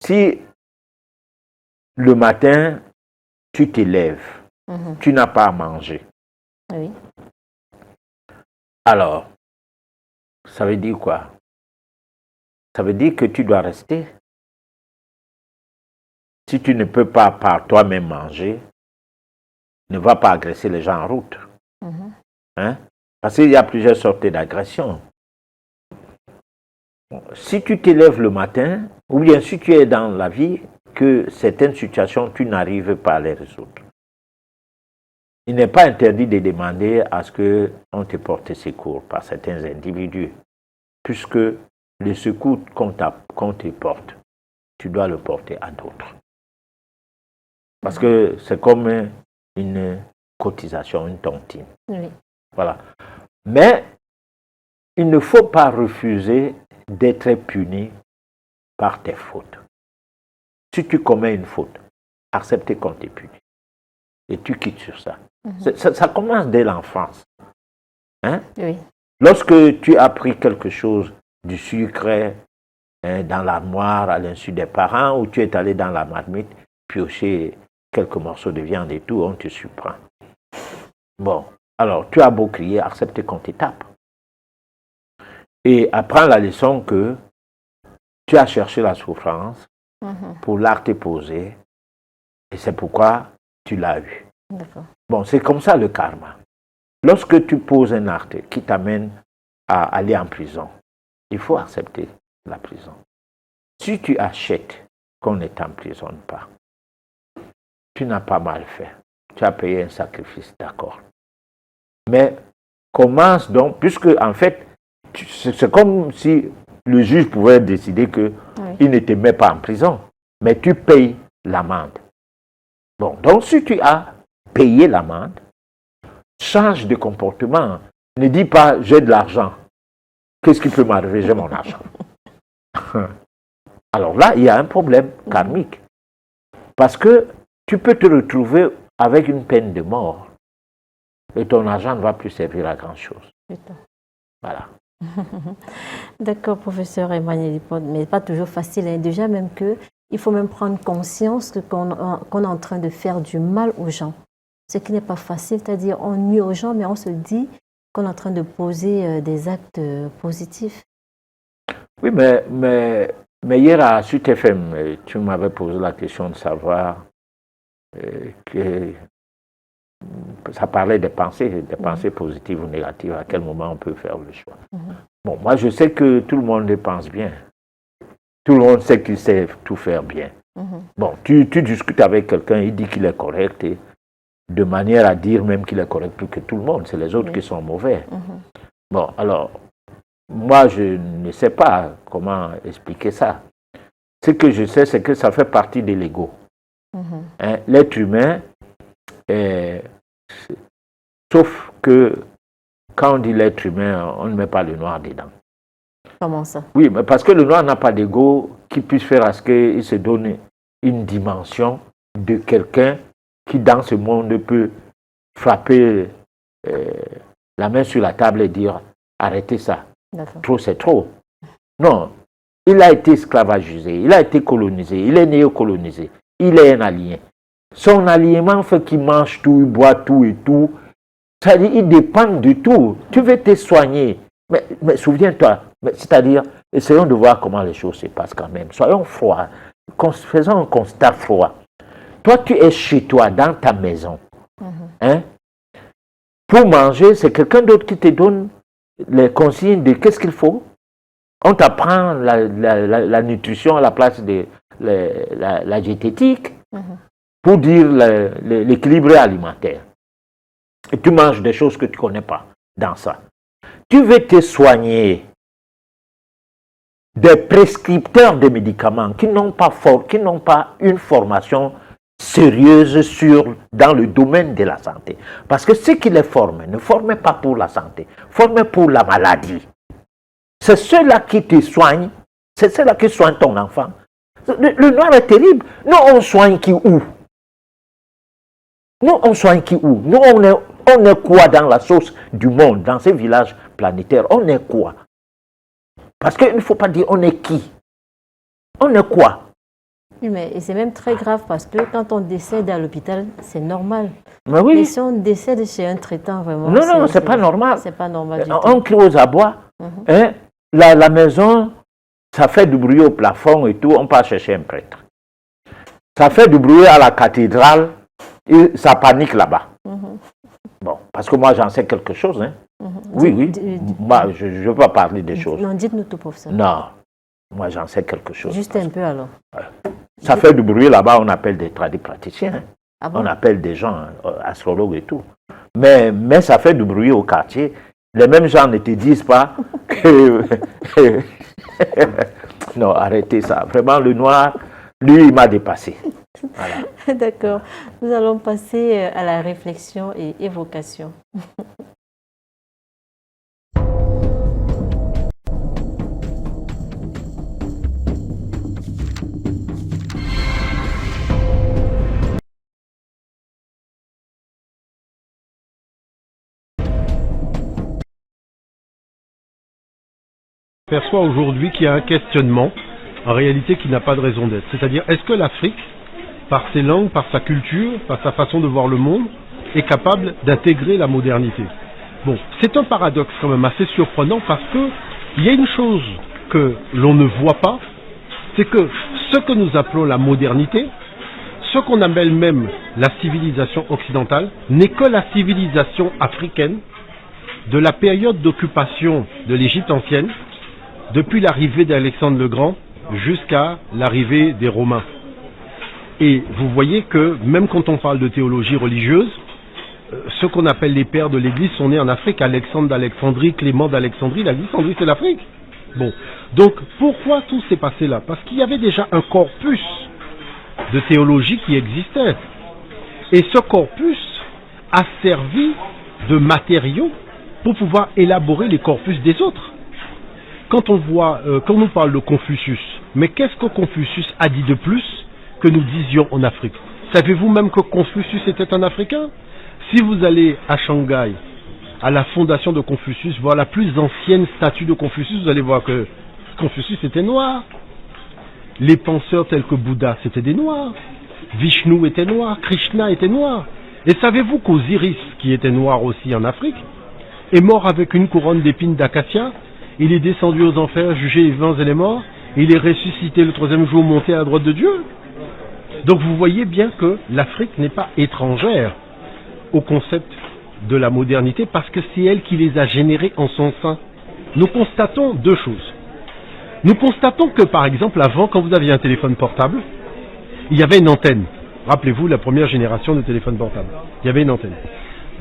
si le matin, tu t'élèves, tu n'as pas à manger. Oui. Alors, ça veut dire quoi? Ça veut dire que tu dois rester. Si tu ne peux pas par toi-même manger, ne va pas agresser les gens en route. Hein? Parce qu'il y a plusieurs sortes d'agressions. Si tu t'élèves le matin, ou bien si tu es dans la vie, que certaines situations, tu n'arrives pas à les résoudre. Il n'est pas interdit de demander à ce qu'on te porte secours par certains individus, puisque le secours qu'on te porte, tu dois le porter à d'autres. Parce que c'est comme une cotisation, une tontine. Oui. Voilà. Mais il ne faut pas refuser d'être puni par tes fautes. Si tu commets une faute, accepte qu'on te punit. Et tu quittes sur ça. Ça commence dès l'enfance. Hein? Oui. Lorsque tu as pris quelque chose du sucre dans l'armoire à l'insu des parents, ou tu es allé dans la marmite piocher quelques morceaux de viande et tout, on te surprend. Bon, alors tu as beau crier, accepte qu'on te tape. Et apprends la leçon que tu as cherché la souffrance pour l'acte posé, et c'est pourquoi tu l'as eu. Bon, c'est comme ça le karma. Lorsque tu poses un acte qui t'amène à aller en prison, il faut accepter la prison. Si tu achètes qu'on ne t'emprisonne pas, tu n'as pas mal fait. Tu as payé un sacrifice, d'accord. Mais commence donc, puisque en fait, c'est comme si le juge pouvait décider qu'il ne te met pas en prison, mais tu payes l'amende. Bon, donc si tu as payé l'amende, change de comportement. Ne dis pas, j'ai de l'argent. Qu'est-ce qui peut m'arriver? J'ai mon argent. Alors là, il y a un problème karmique. Parce que tu peux te retrouver avec une peine de mort. Et ton argent ne va plus servir à grand-chose. Voilà. D'accord, professeur Emmanuel Hippolyte, mais pas toujours facile. Hein. Déjà, même il faut même prendre conscience qu'on est en train de faire du mal aux gens. Ce qui n'est pas facile, c'est-à-dire on nuit aux gens, mais on se dit qu'on est en train de poser des actes positifs. Oui, mais hier à Sud FM, tu m'avais posé la question de savoir que ça parlait des pensées positives ou négatives, à quel moment on peut faire le choix. Bon, moi je sais que tout le monde pense bien. Tout le monde sait qu'il sait tout faire bien. Bon, tu discutes avec quelqu'un, il dit qu'il est correct, et de manière à dire même qu'il est correct plus que tout le monde. C'est les autres qui sont mauvais. Bon, alors, moi je ne sais pas comment expliquer ça. Ce que je sais, c'est que ça fait partie de l'ego. Hein, l'être humain, sauf que quand on dit l'être humain, on ne met pas le noir dedans. Comment ça? Oui, mais parce que le noir n'a pas d'ego qui puisse faire à ce qu'il se donne une dimension de quelqu'un qui dans ce monde peut frapper la main sur la table et dire arrêtez ça, trop c'est trop. Non, il a été esclavagisé, il a été colonisé, il est néocolonisé, il est un alien. Son alignement fait qu'il mange tout, il boit tout et tout. C'est-à-dire il dépend de tout. Tu veux te soigner, mais souviens-toi, c'est-à-dire essayons de voir comment les choses se passent quand même. Soyons froids, faisons un constat froid. Toi, tu es chez toi, dans ta maison. Hein? Pour manger, c'est quelqu'un d'autre qui te donne les consignes de qu'est-ce qu'il faut. On t'apprend la nutrition à la place de la diététique pour dire l'équilibre alimentaire. Et tu manges des choses que tu ne connais pas dans ça. Tu veux te soigner. Des prescripteurs de médicaments qui n'ont pas une formation sérieuse dans le domaine de la santé. Parce que ceux qui les forment ne forment pas pour la santé, forment pour la maladie. C'est ceux-là qui te soignent, c'est ceux-là qui soignent ton enfant. Le noir est terrible. Nous, on soigne qui où? Nous, on soigne qui où? Nous, on est quoi dans la sauce du monde, dans ces villages planétaires? On est quoi? Parce qu'il ne faut pas dire on est qui. On est quoi? Oui, mais c'est même très grave parce que quand on décède à l'hôpital, c'est normal. Mais oui. Mais si on décède chez un traitant, vraiment... Non, c'est pas normal. C'est pas normal du on crie aux abois. Hein? La maison, ça fait du bruit au plafond et tout, on part chercher un prêtre. Ça fait du bruit à la cathédrale, et ça panique là-bas. Bon, parce que moi j'en sais quelque chose. Hein. Oui. Moi, je ne veux pas parler des choses. Non, dites-nous tout, professeur. Non, moi j'en sais quelque chose. Juste un peu alors. Ça fait du bruit là-bas, on appelle des tradipraticiens. Hein. Ah bon? On appelle des gens, astrologues et tout. Mais ça fait du bruit au quartier. Les mêmes gens ne te disent pas que... Non, arrêtez ça. Vraiment, le noir, lui, il m'a dépassé. Voilà. D'accord. Nous allons passer à la réflexion et évocation. Je perçois aujourd'hui qu'il y a un questionnement, en réalité qui n'a pas de raison d'être. C'est-à-dire, est-ce que l'Afrique, par ses langues, par sa culture, par sa façon de voir le monde, est capable d'intégrer la modernité? Bon, c'est un paradoxe quand même assez surprenant parce que il y a une chose que l'on ne voit pas, c'est que ce que nous appelons la modernité, ce qu'on appelle même la civilisation occidentale, n'est que la civilisation africaine de la période d'occupation de l'Égypte ancienne, depuis l'arrivée d'Alexandre le Grand jusqu'à l'arrivée des Romains. Et vous voyez que même quand on parle de théologie religieuse, ceux qu'on appelle les pères de l'Église sont nés en Afrique. Alexandre d'Alexandrie, Clément d'Alexandrie, l'Alexandrie c'est l'Afrique. Bon, donc pourquoi tout s'est passé là? Parce qu'il y avait déjà un corpus de théologie qui existait. Et ce corpus a servi de matériau pour pouvoir élaborer les corpus des autres. Quand on nous parle de Confucius, mais qu'est-ce que Confucius a dit de plus que nous disions en Afrique? Savez-vous même que Confucius était un Africain? Si vous allez à Shanghai, à la fondation de Confucius, voir la plus ancienne statue de Confucius, vous allez voir que Confucius était noir. Les penseurs tels que Bouddha, c'était des noirs. Vishnu était noir, Krishna était noir. Et savez-vous qu'Osiris, qui était noir aussi en Afrique, est mort avec une couronne d'épines d'acacia? Il est descendu aux enfers, jugé les vivants et les morts. Il est ressuscité le troisième jour, monté à la droite de Dieu. Donc vous voyez bien que l'Afrique n'est pas étrangère au concept de la modernité parce que c'est elle qui les a générés en son sein. Nous constatons deux choses. Nous constatons que par exemple avant, quand vous aviez un téléphone portable, il y avait une antenne. Rappelez-vous la première génération de téléphones portables. Il y avait une antenne.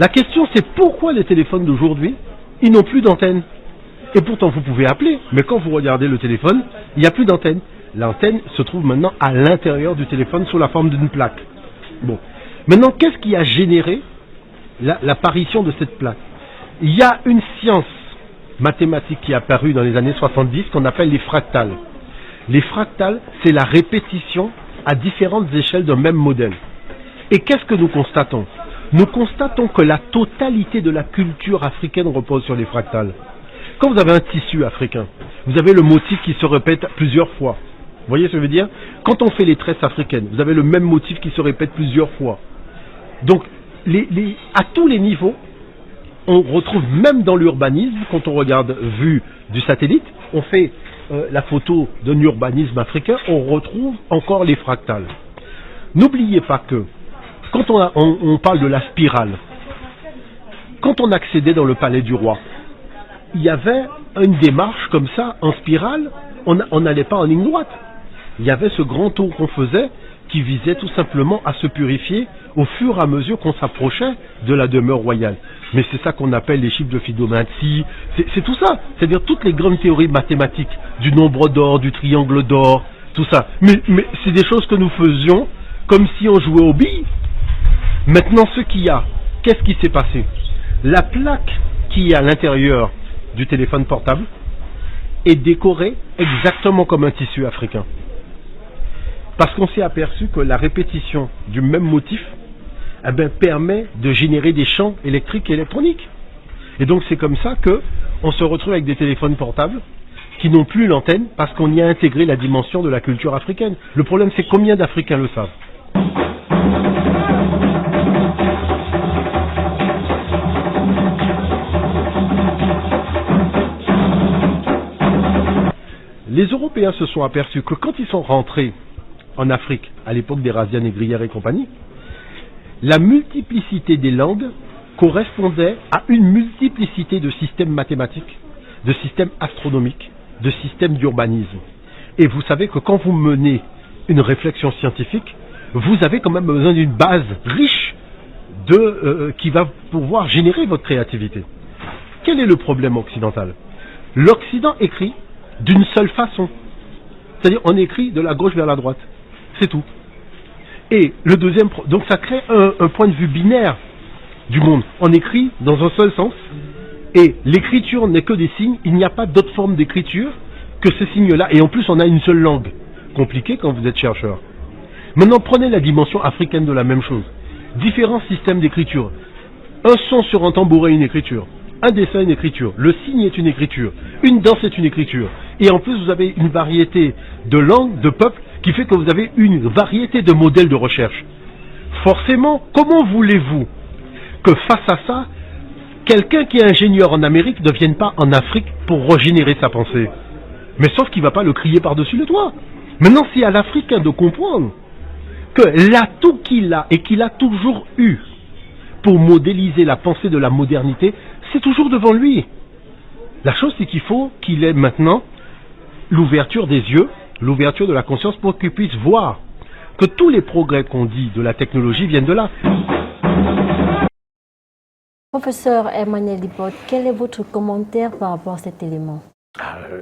La question c'est pourquoi les téléphones d'aujourd'hui, ils n'ont plus d'antenne? Et pourtant vous pouvez appeler, mais quand vous regardez le téléphone, il n'y a plus d'antenne. L'antenne se trouve maintenant à l'intérieur du téléphone sous la forme d'une plaque. Bon. Maintenant, qu'est-ce qui a généré l'apparition de cette plaque? Il y a une science mathématique qui est apparue dans les années 70 qu'on appelle les fractales. Les fractales, c'est la répétition à différentes échelles d'un même modèle. Et qu'est-ce que nous constatons? Nous constatons que la totalité de la culture africaine repose sur les fractales. Quand vous avez un tissu africain, vous avez le motif qui se répète plusieurs fois. Vous voyez ce que je veux dire? Quand on fait les tresses africaines, vous avez le même motif qui se répète plusieurs fois. Donc, à tous les niveaux, on retrouve même dans l'urbanisme, quand on regarde vue du satellite, on fait la photo d'un urbanisme africain, on retrouve encore les fractales. N'oubliez pas que, quand on parle de la spirale, quand on accédait dans le palais du roi, il y avait une démarche comme ça, en spirale, on n'allait pas en ligne droite. Il y avait ce grand tour qu'on faisait qui visait tout simplement à se purifier au fur et à mesure qu'on s'approchait de la demeure royale. Mais c'est ça qu'on appelle les chiffres de Fibonacci, c'est tout ça. C'est-à-dire toutes les grandes théories mathématiques, du nombre d'or, du triangle d'or, tout ça. Mais c'est des choses que nous faisions comme si on jouait aux billes. Maintenant, qu'est-ce qui s'est passé? La plaque qui est à l'intérieur du téléphone portable est décorée exactement comme un tissu africain. Parce qu'on s'est aperçu que la répétition du même motif permet de générer des champs électriques et électroniques. Et donc c'est comme ça qu'on se retrouve avec des téléphones portables qui n'ont plus l'antenne parce qu'on y a intégré la dimension de la culture africaine. Le problème c'est combien d'Africains le savent? Les Européens se sont aperçus que quand ils sont rentrés en Afrique, à l'époque des razzias négrières et compagnie, la multiplicité des langues correspondait à une multiplicité de systèmes mathématiques, de systèmes astronomiques, de systèmes d'urbanisme. Et vous savez que quand vous menez une réflexion scientifique, vous avez quand même besoin d'une base riche qui va pouvoir générer votre créativité. Quel est le problème occidental? L'Occident écrit d'une seule façon. C'est-à-dire on écrit de la gauche vers la droite. C'est tout. Et le deuxième, donc ça crée un point de vue binaire du monde. On écrit dans un seul sens et l'écriture n'est que des signes. Il n'y a pas d'autre forme d'écriture que ces signes-là. Et en plus, on a une seule langue. Compliqué quand vous êtes chercheur. Maintenant, prenez la dimension africaine de la même chose. Différents systèmes d'écriture. Un son sur un tambouret, une écriture. Un dessin, une écriture. Le signe est une écriture. Une danse est une écriture. Et en plus, vous avez une variété de langues, de peuples, qui fait que vous avez une variété de modèles de recherche. Forcément, comment voulez-vous que face à ça, quelqu'un qui est ingénieur en Amérique ne vienne pas en Afrique pour régénérer sa pensée? Mais sauf qu'il ne va pas le crier par-dessus le toit. Maintenant, c'est à l'Africain de comprendre que l'atout qu'il a et qu'il a toujours eu pour modéliser la pensée de la modernité, c'est toujours devant lui. La chose, c'est qu'il faut qu'il ait maintenant l'ouverture des yeux, l'ouverture de la conscience pour qu'il puisse voir que tous les progrès qu'on dit de la technologie viennent de là. Professeur Emmanuel Dipote, quel est votre commentaire par rapport à cet élément?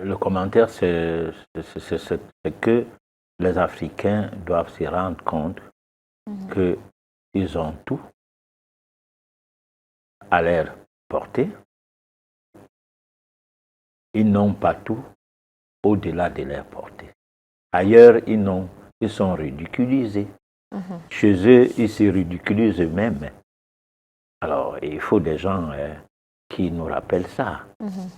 Le commentaire, c'est que les Africains doivent se rendre compte qu'ils ont tout à leur portée. Ils n'ont pas tout au-delà de leur portée. Ailleurs, ils sont ridiculisés. Chez eux, ils se ridiculisent eux-mêmes. Alors, il faut des gens qui nous rappellent ça.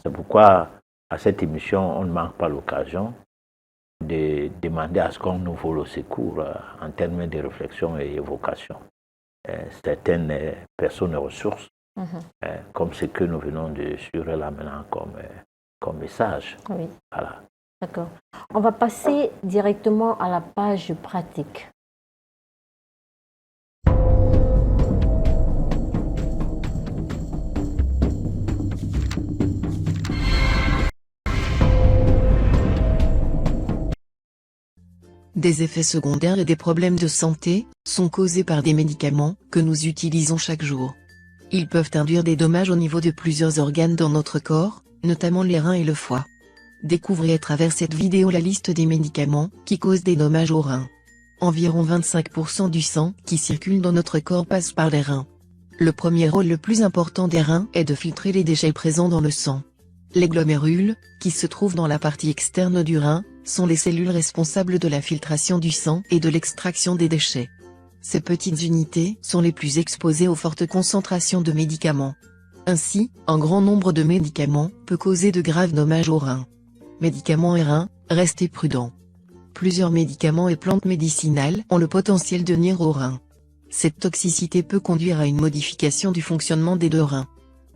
C'est pourquoi, à cette émission, on ne manque pas l'occasion de demander à ce qu'on nous vole au secours en termes de réflexion et évocation. Certaines personnes ressources, comme ce que nous venons de suivre là maintenant comme message. Oui. Voilà. D'accord. On va passer directement à la page pratique. Des effets secondaires et des problèmes de santé sont causés par des médicaments que nous utilisons chaque jour. Ils peuvent induire des dommages au niveau de plusieurs organes dans notre corps, notamment les reins et le foie. Découvrez à travers cette vidéo la liste des médicaments qui causent des dommages aux reins. Environ 25% du sang qui circule dans notre corps passe par les reins. Le premier rôle le plus important des reins est de filtrer les déchets présents dans le sang. Les glomérules, qui se trouvent dans la partie externe du rein, sont les cellules responsables de la filtration du sang et de l'extraction des déchets. Ces petites unités sont les plus exposées aux fortes concentrations de médicaments. Ainsi, un grand nombre de médicaments peut causer de graves dommages aux reins. Médicaments et reins, restez prudents. Plusieurs médicaments et plantes médicinales ont le potentiel de nuire aux reins. Cette toxicité peut conduire à une modification du fonctionnement des deux reins.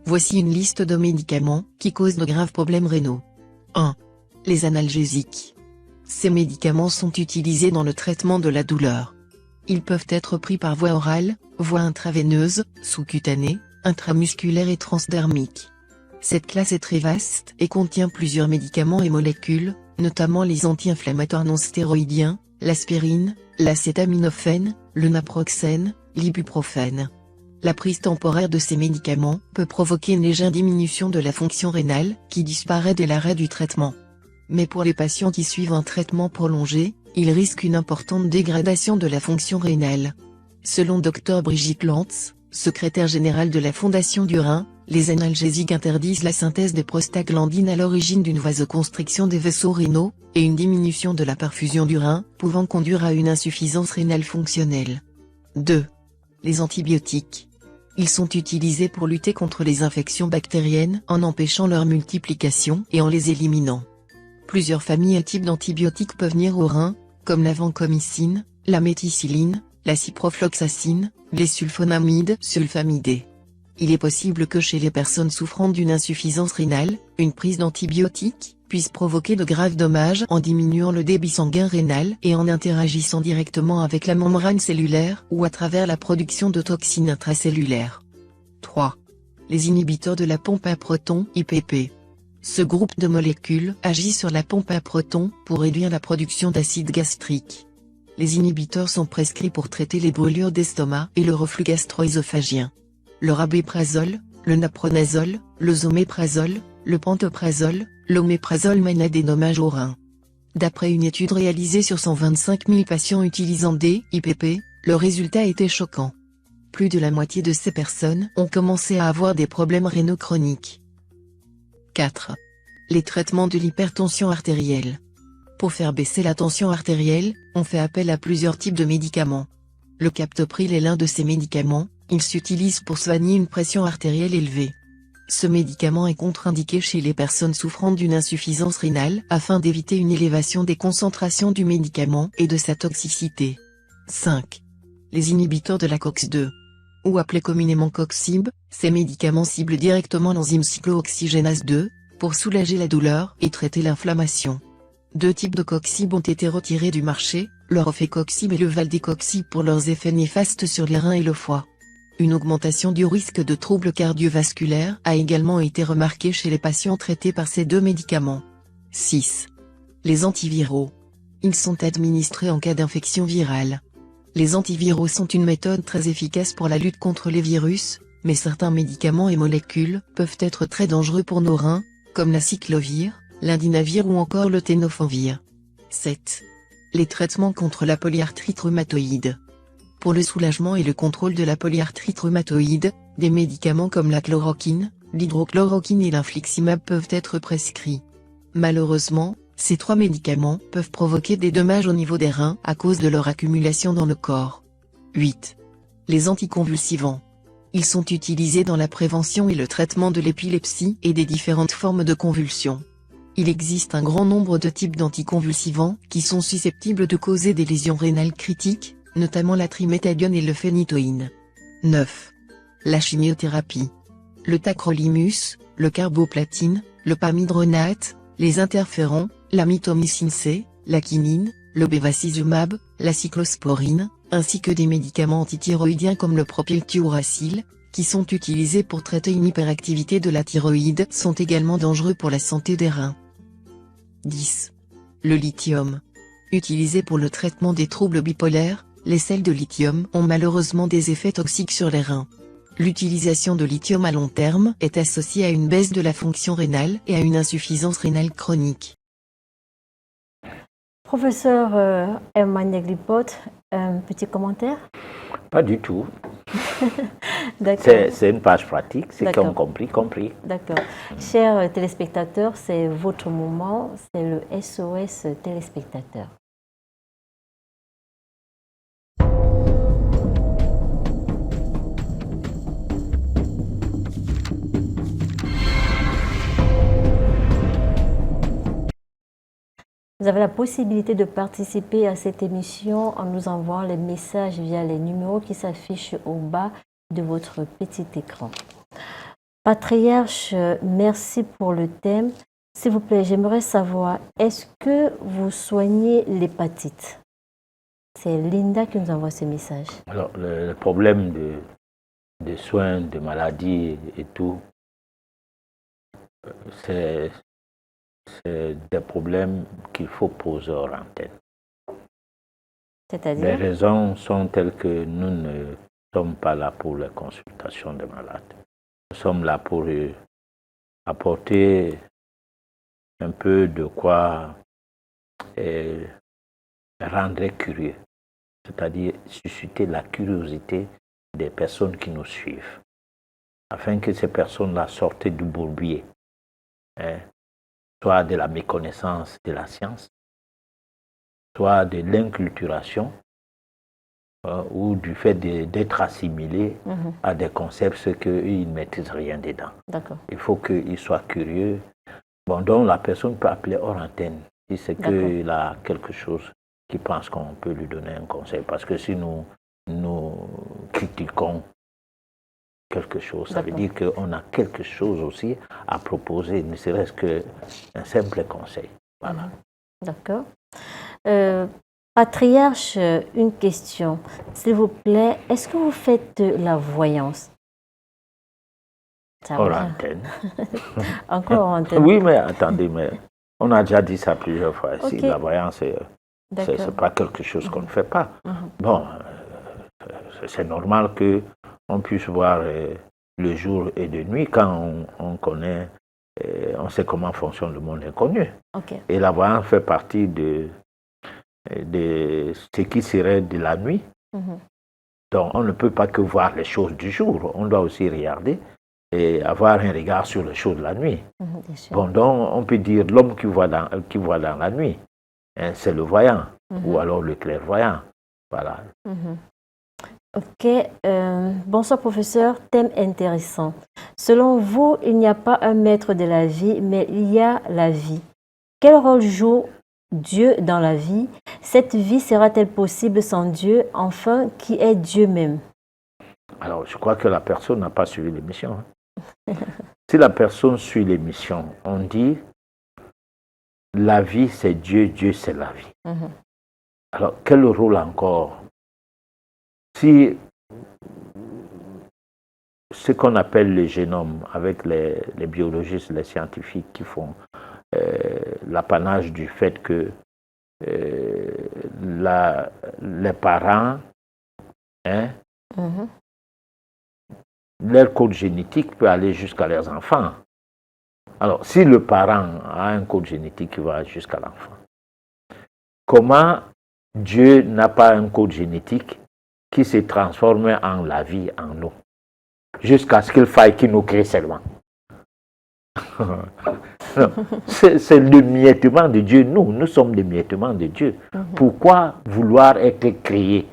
Voici une liste de médicaments qui causent de graves problèmes rénaux. 1. Les analgésiques. Ces médicaments sont utilisés dans le traitement de la douleur. Ils peuvent être pris par voie orale, voie intraveineuse, sous-cutanée, intramusculaire et transdermique. Cette classe est très vaste et contient plusieurs médicaments et molécules, notamment les anti-inflammatoires non stéroïdiens, l'aspirine, l'acétaminophène, le naproxène, l'ibuprofène. La prise temporaire de ces médicaments peut provoquer une légère diminution de la fonction rénale, qui disparaît dès l'arrêt du traitement. Mais pour les patients qui suivent un traitement prolongé, ils risquent une importante dégradation de la fonction rénale. Selon Dr Brigitte Lantz, secrétaire générale de la Fondation du Rhin, les analgésiques interdisent la synthèse des prostaglandines à l'origine d'une vasoconstriction des vaisseaux rénaux, et une diminution de la perfusion du rein, pouvant conduire à une insuffisance rénale fonctionnelle. 2. Les antibiotiques. Ils sont utilisés pour lutter contre les infections bactériennes en empêchant leur multiplication et en les éliminant. Plusieurs familles et types d'antibiotiques peuvent nuire aux reins, comme la vancomycine, la méticilline, la ciprofloxacine, les sulfonamides sulfamidés. Il est possible que chez les personnes souffrant d'une insuffisance rénale, une prise d'antibiotiques puisse provoquer de graves dommages en diminuant le débit sanguin rénal et en interagissant directement avec la membrane cellulaire ou à travers la production de toxines intracellulaires. 3. Les inhibiteurs de la pompe à protons (IPP). Ce groupe de molécules agit sur la pompe à protons pour réduire la production d'acide gastrique. Les inhibiteurs sont prescrits pour traiter les brûlures d'estomac et le reflux gastro-œsophagien. Le rabéprazole, le napronazole, le zoméprazole, le pantoprazole, l'oméprazole mènent à des dommages aux reins. D'après une étude réalisée sur 125 000 patients utilisant des IPP, le résultat était choquant. Plus de la moitié de ces personnes ont commencé à avoir des problèmes rénaux chroniques. 4. Les traitements de l'hypertension artérielle. Pour faire baisser la tension artérielle, on fait appel à plusieurs types de médicaments. Le captopril est l'un de ces médicaments, il s'utilise pour soigner une pression artérielle élevée. Ce médicament est contre-indiqué chez les personnes souffrant d'une insuffisance rénale afin d'éviter une élévation des concentrations du médicament et de sa toxicité. 5. Les inhibiteurs de la COX-2. Ou appelés communément COX-CIB, ces médicaments ciblent directement l'enzyme cyclooxygénase 2, pour soulager la douleur et traiter l'inflammation. Deux types de COX-CIB ont été retirés du marché, le Rofecoxib et le Valdecoxib pour leurs effets néfastes sur les reins et le foie. Une augmentation du risque de troubles cardiovasculaires a également été remarquée chez les patients traités par ces deux médicaments. 6. Les antiviraux. Ils sont administrés en cas d'infection virale. Les antiviraux sont une méthode très efficace pour la lutte contre les virus, mais certains médicaments et molécules peuvent être très dangereux pour nos reins, comme la cyclovir, l'indinavir ou encore le tenofovir. 7. Les traitements contre la polyarthrite rhumatoïde. Pour le soulagement et le contrôle de la polyarthrite rhumatoïde, des médicaments comme la chloroquine, l'hydrochloroquine et l'infliximab peuvent être prescrits. Malheureusement, ces 3 médicaments peuvent provoquer des dommages au niveau des reins à cause de leur accumulation dans le corps. 8. Les anticonvulsivants. Ils sont utilisés dans la prévention et le traitement de l'épilepsie et des différentes formes de convulsions. Il existe un grand nombre de types d'anticonvulsivants qui sont susceptibles de causer des lésions rénales critiques, notamment la triméthadione et le phénitoïne. 9. La chimiothérapie. Le tacrolimus, le carboplatine, le pamidronate, les interférons, la mitomycine C, la quinine, le bevacizumab, la cyclosporine, ainsi que des médicaments antithyroïdiens comme le propyltiuracil, qui sont utilisés pour traiter une hyperactivité de la thyroïde, sont également dangereux pour la santé des reins. 10. Le lithium. Utilisé pour le traitement des troubles bipolaires, les sels de lithium ont malheureusement des effets toxiques sur les reins. L'utilisation de lithium à long terme est associée à une baisse de la fonction rénale et à une insuffisance rénale chronique. Professeur Emmanuel Glippot, un petit commentaire? Pas du tout. D'accord. C'est une page pratique, c'est D'accord. qu'on compris. D'accord. Chers téléspectateurs, c'est votre moment, c'est le SOS téléspectateur. Vous avez la possibilité de participer à cette émission en nous envoyant les messages via les numéros qui s'affichent au bas de votre petit écran. Patriarche, merci pour le thème. S'il vous plaît, j'aimerais savoir, est-ce que vous soignez l'hépatite? C'est Linda qui nous envoie ce message. Alors, le problème de soins, de maladies et tout, c'est des problèmes qu'il faut poser hors antenne. Les C'est-à-dire? raisons sont telles que nous ne sommes pas là pour les consultations des malades. Nous sommes là pour apporter un peu de quoi rendre curieux, c'est-à-dire susciter la curiosité des personnes qui nous suivent, afin que ces personnes-là sortent du bourbier, soit de la méconnaissance de la science, soit de l'inculturation, ou du fait d'être assimilés à des concepts qu'ils ne maîtrisent rien dedans. D'accord. Il faut qu'ils soient curieux. Bon, donc la personne peut appeler hors antenne si c'est qu'il a quelque chose qui pense qu'on peut lui donner un conseil. Parce que si nous critiquons quelque chose, ça veut dire qu'on a quelque chose aussi à proposer, ne serait-ce qu'un simple conseil. Voilà. D'accord. Patriarche, une question. S'il vous plaît, est-ce que vous faites la voyance? Hors antenne. Encore hors antenne. Oui, mais attendez, mais on a déjà dit ça plusieurs fois. Si la voyance, c'est pas quelque chose qu'on ne fait pas. Bon, c'est normal qu'on puisse voir le jour et de nuit quand on connaît, on sait comment fonctionne le monde inconnu. Et la voyance fait partie de ce qui serait de la nuit. Donc on ne peut pas que voir les choses du jour, on doit aussi regarder et avoir un regard sur les choses de la nuit. Bon, donc on peut dire l'homme qui voit dans la nuit, c'est le voyant, ou alors le clairvoyant. Voilà. Ok, bonsoir professeur, thème intéressant. Selon vous, il n'y a pas un maître de la vie, mais il y a la vie. Quel rôle joue Dieu dans la vie? Cette vie sera-t-elle possible sans Dieu? Enfin, qui est Dieu même? Alors, je crois que la personne n'a pas suivi l'émission. Si la personne suit l'émission, on dit la vie c'est Dieu, Dieu c'est la vie. Alors, quel rôle encore? Si ce qu'on appelle le génome, avec les biologistes, les scientifiques qui font l'apanage du fait que les parents Hein? Mhm. Leur code génétique peut aller jusqu'à leurs enfants. Alors, si le parent a un code génétique qui va jusqu'à l'enfant, comment Dieu n'a pas un code génétique qui se transforme en la vie en nous, jusqu'à ce qu'il faille qu'il nous crée seulement? C'est le miettement de Dieu. Nous sommes des miettements de Dieu. Pourquoi vouloir être créé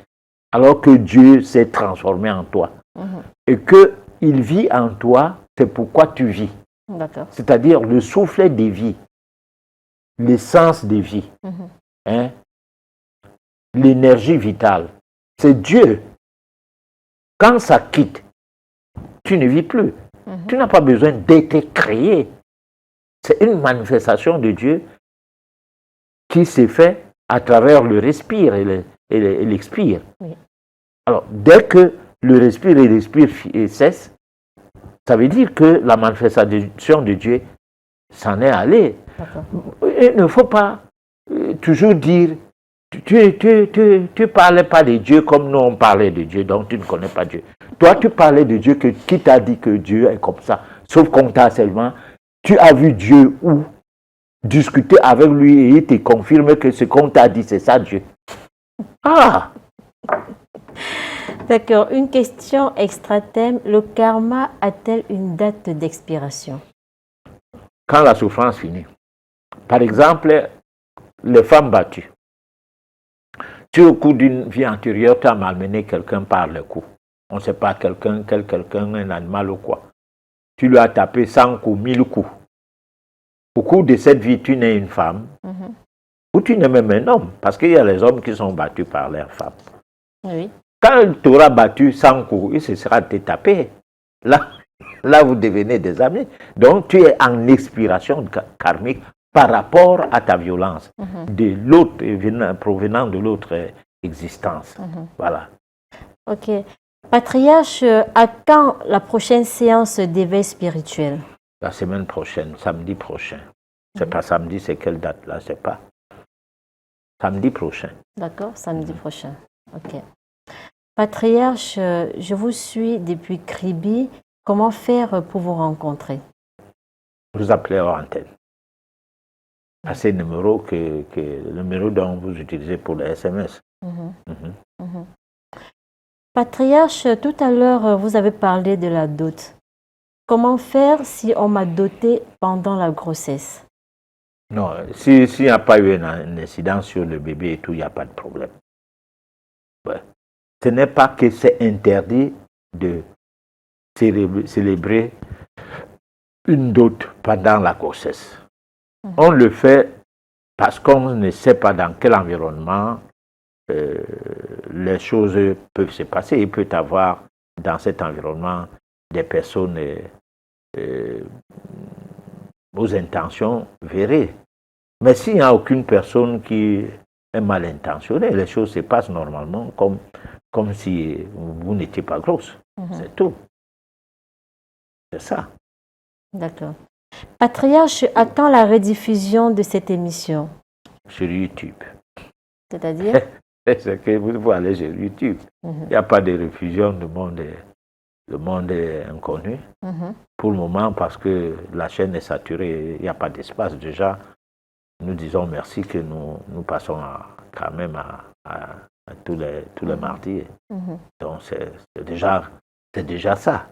alors que Dieu s'est transformé en toi? Et qu'il vit en toi, c'est pourquoi tu vis. D'accord. C'est-à-dire le soufflet de vie, l'essence de vie, hein? L'énergie vitale. C'est Dieu. Quand ça quitte, tu ne vis plus. Tu n'as pas besoin d'être créé. C'est une manifestation de Dieu qui s'est fait à travers le respire et l'expire. Oui. Alors, dès que le respire et l'expire cessent, ça veut dire que la manifestation de Dieu s'en est allée. Il ne faut pas toujours dire tu ne parlais pas de Dieu comme nous on parlait de Dieu, donc tu ne connais pas Dieu. Toi, tu parlais de Dieu qui t'a dit que Dieu est comme ça. Sauf qu'on t'a seulement, tu as vu Dieu ou discuter avec lui et il te confirme que ce qu'on t'a dit, c'est ça Dieu. Ah! D'accord. Une question extra-thème. Le karma a-t-elle une date d'expiration? Quand la souffrance finit. Par exemple, les femmes battues. Tu, au cours d'une vie antérieure, tu as malmené quelqu'un par le cou. On ne sait pas quelqu'un, un animal ou quoi. Tu lui as tapé 100 coups, 1000 coups. Au cours de cette vie, tu n'es une femme, ou tu n'es même un homme, parce qu'il y a les hommes qui sont battus par leurs femmes. Oui. Quand il t'aura battu 100 coups, il se sera tapé. Là, vous devenez des amis. Donc, tu es en expiration karmique par rapport à ta violence de l'autre, provenant de l'autre existence. Voilà. Ok. Patriarche, à quand la prochaine séance d'éveil spirituel? La semaine prochaine, samedi prochain. C'est pas samedi, c'est quelle date là? C'est pas. Samedi prochain. D'accord, samedi prochain. Ok. Patriarche, je vous suis depuis Kribi. Comment faire pour vous rencontrer? Vous appelez hors antenne. À ce numéro que le numéro dont vous utilisez pour le SMS. Patriarche, tout à l'heure, vous avez parlé de la dot. Comment faire si on m'a doté pendant la grossesse? Non, s'il n'y a pas eu un incident sur le bébé et tout, il n'y a pas de problème. Ouais. Ce n'est pas que c'est interdit de célébrer une dot pendant la grossesse. On le fait parce qu'on ne sait pas dans quel environnement les choses peuvent se passer. Il peut y avoir dans cet environnement des personnes aux intentions verrées. Mais s'il n'y a aucune personne qui est mal intentionnée, les choses se passent normalement comme si vous n'étiez pas grosse. C'est tout. C'est ça. D'accord. Patriarche, à quand la rediffusion de cette émission? Sur YouTube. C'est-à-dire? C'est que vous allez sur YouTube. Il n'y a pas de rediffusion du monde. Le monde est inconnu. Pour le moment, parce que la chaîne est saturée, il n'y a pas d'espace. Déjà, nous disons merci que nous passons quand même à tous les mardis. Donc, c'est déjà ça.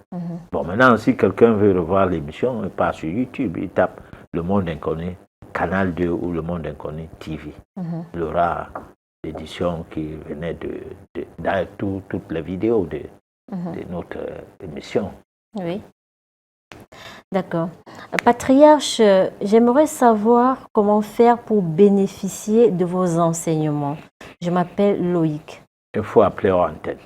Bon, maintenant, si quelqu'un veut revoir l'émission, il passe sur YouTube, il tape Le Monde Inconnu, Canal 2 ou Le Monde Inconnu TV. Il aura l'édition qui venait de toutes les vidéos de notre émission. Oui. D'accord. Patriarche, j'aimerais savoir comment faire pour bénéficier de vos enseignements. Je m'appelle Loïc. Il faut appeler hors antenne.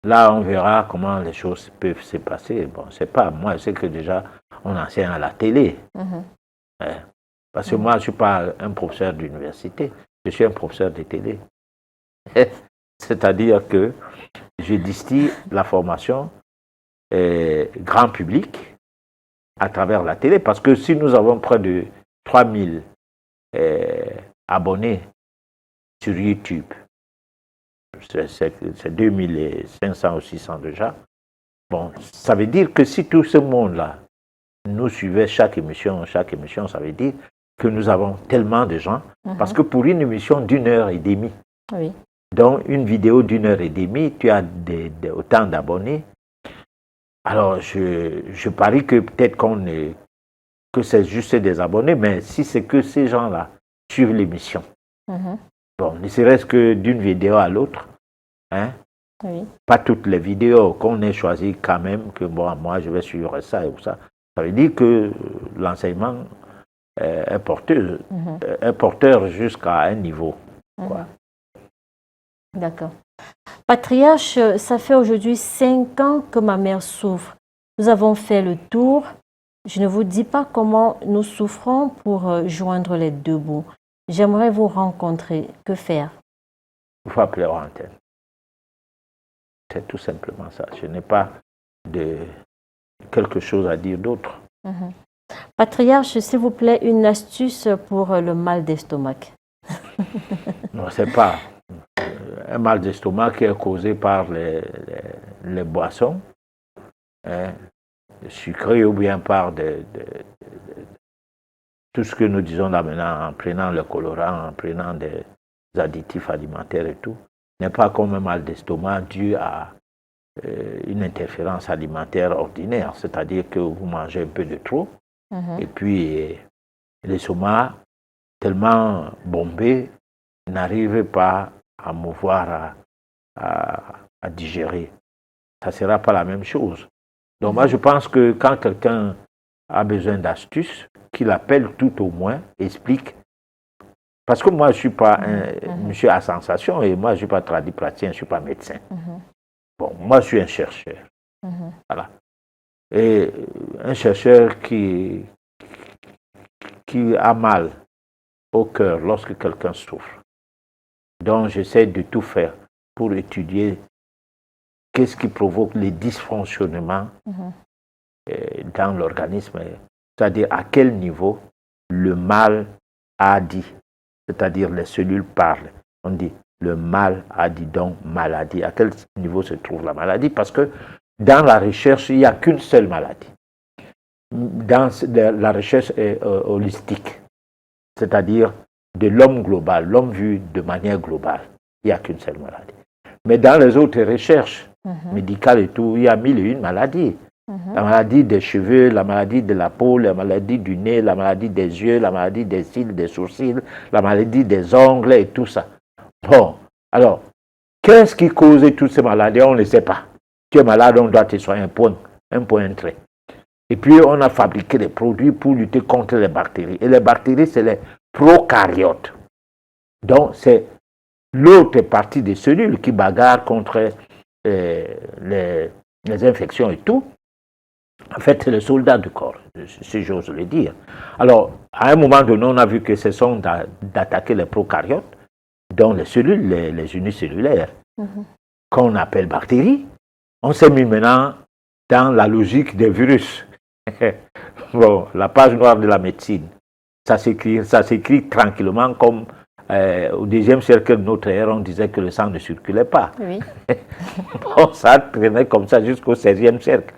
Là, on verra comment les choses peuvent se passer. Bon, c'est pas moi, c'est que déjà, on enseigne à la télé. Parce que moi, je ne suis pas un professeur d'université, je suis un professeur de télé. C'est-à-dire que je distille la formation grand public à travers la télé. Parce que si nous avons près de 3000 abonnés sur YouTube, c'est 2500 ou 600 déjà. Bon, ça veut dire que si tout ce monde-là nous suivait chaque émission, ça veut dire que nous avons tellement de gens, parce que pour une émission d'1h30, Oui. donc une vidéo d'1h30, tu as autant d'abonnés. Alors, je parie que peut-être que c'est juste des abonnés, mais si c'est que ces gens-là suivent l'émission, bon, ne serait-ce que d'une vidéo à l'autre, hein, Oui. pas toutes les vidéos qu'on ait choisi quand même, que bon, moi je vais suivre ça et ça. Ça veut dire que l'enseignement est porteur jusqu'à un niveau. Quoi. D'accord. Patriarche, ça fait aujourd'hui 5 ans que ma mère souffre. Nous avons fait le tour. Je ne vous dis pas comment nous souffrons pour joindre les deux bouts. J'aimerais vous rencontrer. Que faire? Il faut appeler en antenne. C'est tout simplement ça. Je n'ai pas quelque chose à dire d'autre. Patriarche, s'il vous plaît, une astuce pour le mal d'estomac. Non, c'est pas un mal d'estomac qui est causé par les boissons sucrées ou bien par tout ce que nous disons là maintenant en prenant le colorant, en prenant des additifs alimentaires et tout, n'est pas comme un mal d'estomac dû à une interférence alimentaire ordinaire, c'est-à-dire que vous mangez un peu de trop et puis l'estomac, tellement bombé, n'arrive pas à mouvoir, à digérer. Ça ne sera pas la même chose. Donc moi, je pense que quand quelqu'un a besoin d'astuces, qu'il appelle tout au moins, explique. Parce que moi, je ne suis pas un monsieur à sensation et moi, je ne suis pas tradipraticien, je ne suis pas médecin. Bon, moi, je suis un chercheur. Voilà. Et un chercheur qui a mal au cœur lorsque quelqu'un souffre. Donc, j'essaie de tout faire pour étudier qu'est-ce qui provoque les dysfonctionnements dans l'organisme, c'est-à-dire à quel niveau le mal a dit, c'est-à-dire les cellules parlent. On dit le mal a dit, donc maladie. À quel niveau se trouve la maladie? Parce que dans la recherche, il n'y a qu'une seule maladie. Dans la recherche holistique, c'est-à-dire de l'homme global, l'homme vu de manière globale, il n'y a qu'une seule maladie. Mais dans les autres recherches médicales et tout, il y a 1001 maladies. La maladie des cheveux, la maladie de la peau, la maladie du nez, la maladie des yeux, la maladie des cils, des sourcils, la maladie des ongles et tout ça. Bon, alors, qu'est-ce qui cause toutes ces maladies? On ne sait pas. Tu es malade, on doit te soigner un point, un trait. Et puis, on a fabriqué des produits pour lutter contre les bactéries. Et les bactéries, c'est les prokaryotes. Donc, c'est l'autre partie des cellules qui bagarrent contre les infections et tout. En fait, c'est le soldat du corps, si j'ose le dire. Alors, à un moment donné, on a vu que ce sont d'attaquer les prokaryotes, dont les cellules, les unicellulaires, qu'on appelle bactéries. On s'est mis maintenant dans la logique des virus. Bon, la page noire de la médecine. Ça s'écrit tranquillement comme au 10e siècle de notre ère, on disait que le sang ne circulait pas. Oui. Bon, ça traînait comme ça jusqu'au 16e siècle.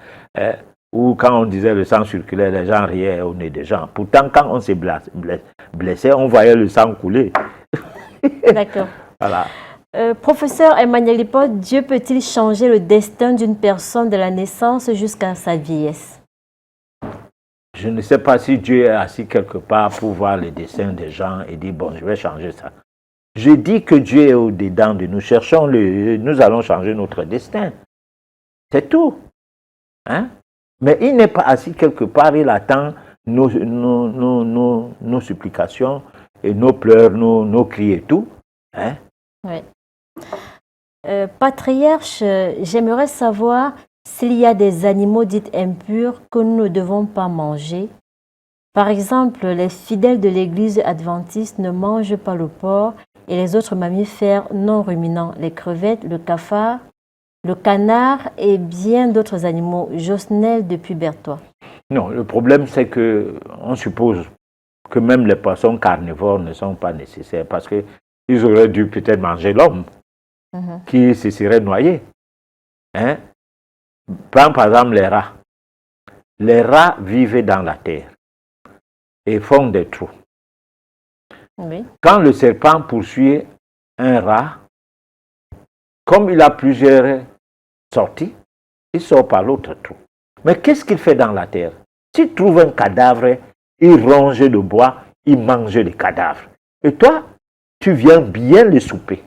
Où quand on disait le sang circulait, les gens riaient au nez des gens. Pourtant, quand on s'est blessé, on voyait le sang couler. D'accord. Voilà. Professeur Emmanuel Hippolyte, Dieu peut-il changer le destin d'une personne de la naissance jusqu'à sa vieillesse? Je ne sais pas si Dieu est assis quelque part pour voir les destins des gens et dire, bon, je vais changer ça. Je dis que Dieu est au-dedans de nous. Cherchons-le, nous allons changer notre destin. C'est tout. Hein? Mais il n'est pas assis quelque part, il attend nos supplications et nos pleurs, nos cris et tout. Hein? Oui. Patriarche, j'aimerais savoir s'il y a des animaux dits impurs que nous ne devons pas manger. Par exemple, les fidèles de l'église adventiste ne mangent pas le porc et les autres mammifères non ruminants, les crevettes, le cafard, le canard et bien d'autres animaux. Josnel depuis Berthois. Non, le problème c'est que on suppose que même les poissons carnivores ne sont pas nécessaires parce qu'ils auraient dû peut-être manger l'homme. qui se seraient noyés. Hein? Prends par exemple les rats. Les rats vivent dans la terre et font des trous. Oui. Quand le serpent poursuit un rat, comme il a plusieurs sorties, il sort par l'autre trou. Mais qu'est-ce qu'il fait dans la terre? S'il trouve un cadavre, il ronge le bois, il mange les cadavres. Et toi, tu viens bien le souper.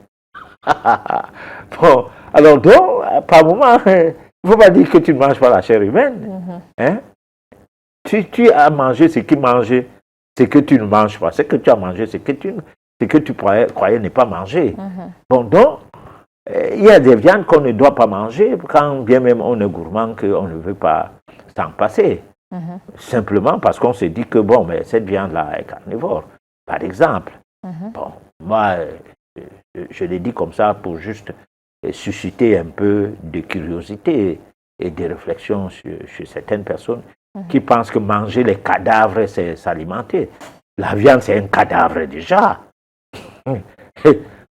Bon, alors donc, par moment, il ne faut pas dire que tu ne manges pas la chair humaine. Hein? Tu as mangé ce qu'il mangeait, ce que tu ne manges pas. Ce que tu as mangé, ce que tu croyais ne pas manger. Bon, donc, il y a des viandes qu'on ne doit pas manger, quand bien même on est gourmand, qu'on ne veut pas s'en passer. Simplement parce qu'on se dit que, bon, mais cette viande-là est carnivore, par exemple. Bon, moi, je l'ai dit comme ça pour juste susciter un peu de curiosité et de réflexion chez certaines personnes qui pensent que manger les cadavres, c'est s'alimenter. La viande, c'est un cadavre déjà.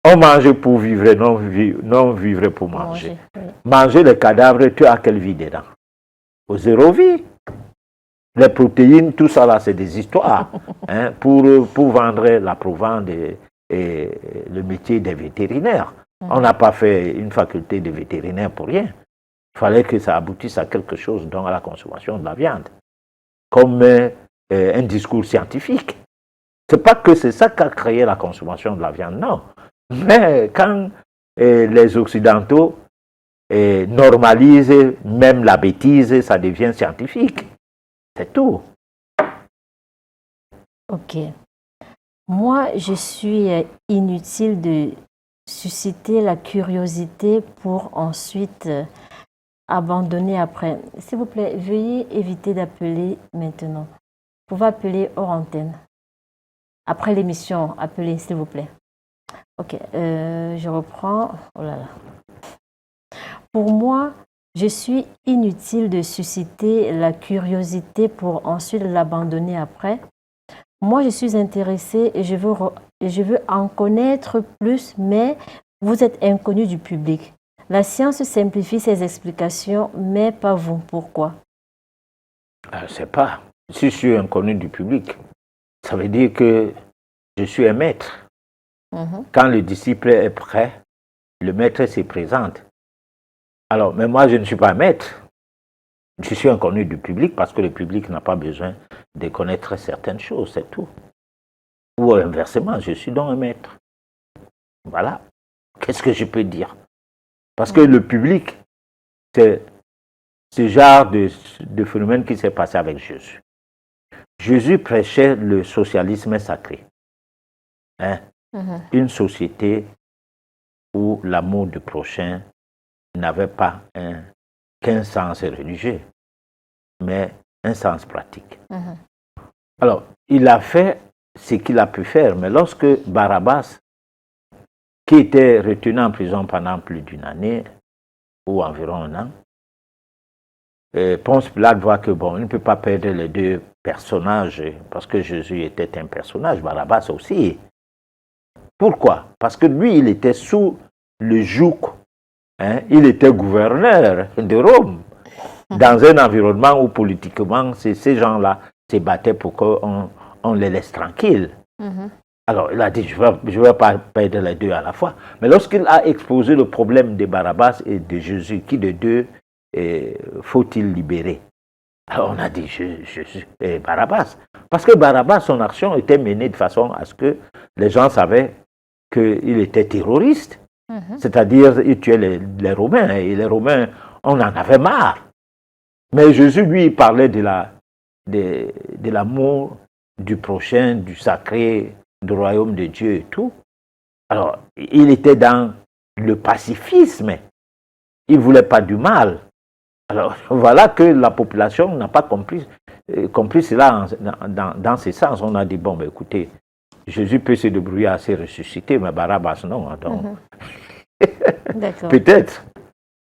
On mange pour vivre, non vivre pour manger. Manger les cadavres, tu as quelle vie dedans? Au zéro vie. Les protéines, tout ça là, c'est des histoires. Hein, pour vendre la provende et le métier des vétérinaires. On n'a pas fait une faculté de vétérinaire pour rien. Il fallait que ça aboutisse à quelque chose, donc à la consommation de la viande. Comme un discours scientifique. C'est pas que c'est ça qui a créé la consommation de la viande, non. Mais quand les Occidentaux normalisent même la bêtise, ça devient scientifique. C'est tout. Ok. Moi, je suis inutile de susciter la curiosité pour ensuite abandonner après. S'il vous plaît, veuillez éviter d'appeler maintenant. Vous pouvez appeler hors antenne. Après l'émission, appelez, s'il vous plaît. Ok, je reprends. Oh là là. Pour moi, je suis inutile de susciter la curiosité pour ensuite l'abandonner après. Moi, je suis intéressée et je veux en connaître plus, mais vous êtes inconnu du public. La science simplifie ses explications, mais pas vous. Pourquoi? Je ne sais pas. Si je suis inconnu du public, ça veut dire que je suis un maître. Quand le disciple est prêt, le maître se présente. Alors, mais moi, je ne suis pas un maître. Je suis inconnu du public parce que le public n'a pas besoin de connaître certaines choses, c'est tout. Ou inversement, je suis donc un maître. Voilà. Qu'est-ce que je peux dire? Parce que le public, c'est ce genre de phénomène qui s'est passé avec Jésus. Jésus prêchait le socialisme sacré. Hein? Une société où l'amour du prochain n'avait pas qu'un sens religieux, mais un sens pratique. Alors, il a fait ce qu'il a pu faire, mais lorsque Barabbas, qui était retenu en prison pendant plus d'une année, ou environ un an, Ponce Pilate voit que, bon, il ne peut pas perdre les deux personnages, parce que Jésus était un personnage, Barabbas aussi. Pourquoi? Parce que lui, il était sous le joug, hein, il était gouverneur de Rome, dans un environnement où politiquement, ces gens-là se battaient pour qu'on les laisse tranquilles. Alors, il a dit, je ne vais pas perdre les deux à la fois. Mais lorsqu'il a exposé le problème de Barabbas et de Jésus, qui de deux faut-il libérer? Alors, on a dit Jésus et Barabbas. Parce que Barabbas, son action était menée de façon à ce que les gens savaient qu'il était terroriste. C'est-à-dire, il tuait les Romains. Et les Romains, on en avait marre. Mais Jésus, lui, il parlait de l'amour du prochain, du sacré, du royaume de Dieu et tout. Alors, il était dans le pacifisme. Il ne voulait pas du mal. Alors, voilà que la population n'a pas compris cela dans ce sens. On a dit, bon, ben, écoutez, Jésus peut se débrouiller à se ressusciter, mais Barabbas, non. Donc, peut-être.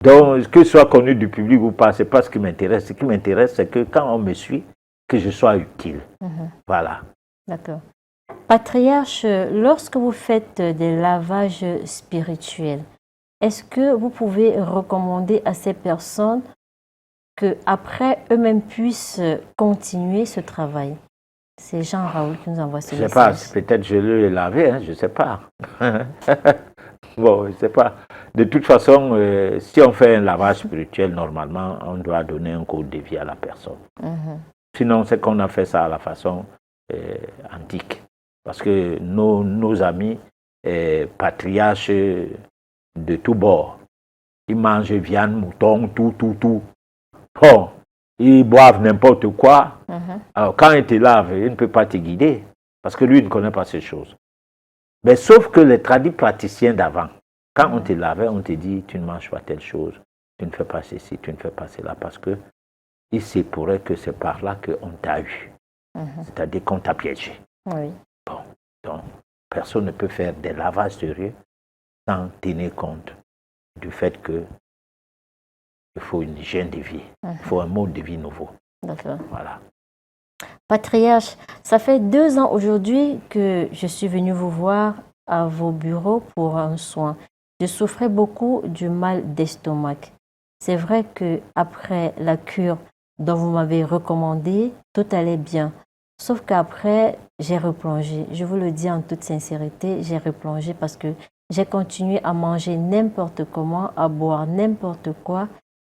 Donc, que ce soit connu du public ou pas, ce n'est pas ce qui m'intéresse. Ce qui m'intéresse, c'est que quand on me suit, que je sois utile. Voilà. D'accord. Patriarche, lorsque vous faites des lavages spirituels, est-ce que vous pouvez recommander à ces personnes qu'après eux-mêmes puissent continuer ce travail? C'est Jean-Raoul qui nous envoie ce Je ne sais pas, message. peut-être je l'ai lavé, hein, je ne sais pas. Bon, je ne sais pas. De toute façon, si on fait un lavage spirituel, normalement, on doit donner un code de vie à la personne. Sinon, c'est qu'on a fait ça à la façon antique. Parce que nos amis patriarches de tous bords, ils mangent viande, mouton, tout. Bon, ils boivent n'importe quoi. Alors, quand il te lave, il ne peut pas te guider. Parce que lui, il ne connaît pas ces choses. Mais sauf que les tradis praticiens d'avant, quand on te lavait, on te dit, tu ne manges pas telle chose, tu ne fais pas ceci, tu ne fais pas cela, parce que il se pourrait que c'est par là qu'on t'a eu. C'est-à-dire qu'on t'a piégé. Oui. Bon, donc, personne ne peut faire des lavages sérieux sans tenir compte du fait que il faut une hygiène de vie, il faut un mode de vie nouveau. D'accord. Voilà. Patriarche, ça fait 2 ans aujourd'hui que je suis venue vous voir à vos bureaux pour un soin. Je souffrais beaucoup du mal d'estomac. C'est vrai que après la cure dont vous m'avez recommandé, tout allait bien. Sauf qu'après, j'ai replongé. Je vous le dis en toute sincérité, j'ai replongé parce que j'ai continué à manger n'importe comment, à boire n'importe quoi.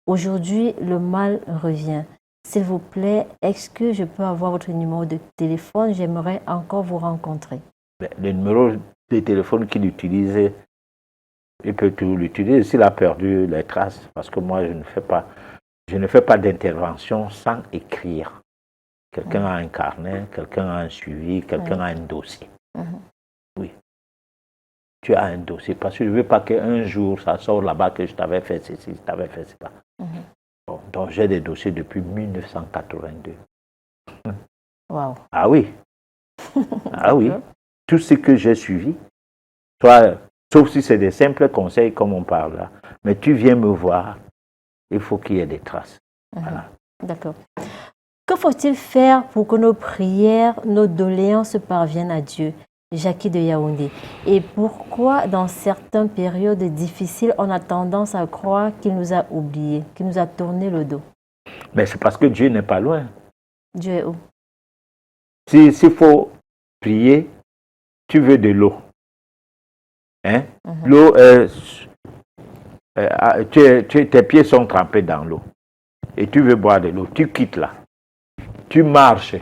Aujourd'hui, le mal revient. S'il vous plaît, est-ce que je peux avoir votre numéro de téléphone? J'aimerais encore vous rencontrer. Le numéro de téléphone qu'il utilise, il peut toujours l'utiliser s'il a perdu les traces, parce que moi, je ne fais pas d'intervention sans écrire. Quelqu'un a un carnet, quelqu'un a un suivi, quelqu'un a un dossier. Oui. Tu as un dossier, parce que je ne veux pas qu'un jour, ça sort là-bas que je t'avais fait ceci, je t'avais fait ça. Bon, donc, j'ai des dossiers depuis 1982. Wow. Ah oui. Ah oui. Tout ce que j'ai suivi, sauf si c'est des simples conseils comme on parle là, mais tu viens me voir, il faut qu'il y ait des traces. Voilà. D'accord. Que faut-il faire pour que nos prières, nos doléances parviennent à Dieu? Jackie de Yaoundé. Et pourquoi, dans certaines périodes difficiles, on a tendance à croire qu'il nous a oubliés, qu'il nous a tourné le dos? Mais c'est parce que Dieu n'est pas loin. Dieu est où? S'il faut prier, tu veux de l'eau. Hein? L'eau, tes pieds sont trempés dans l'eau. Et tu veux boire de l'eau. Tu quittes là. Tu marches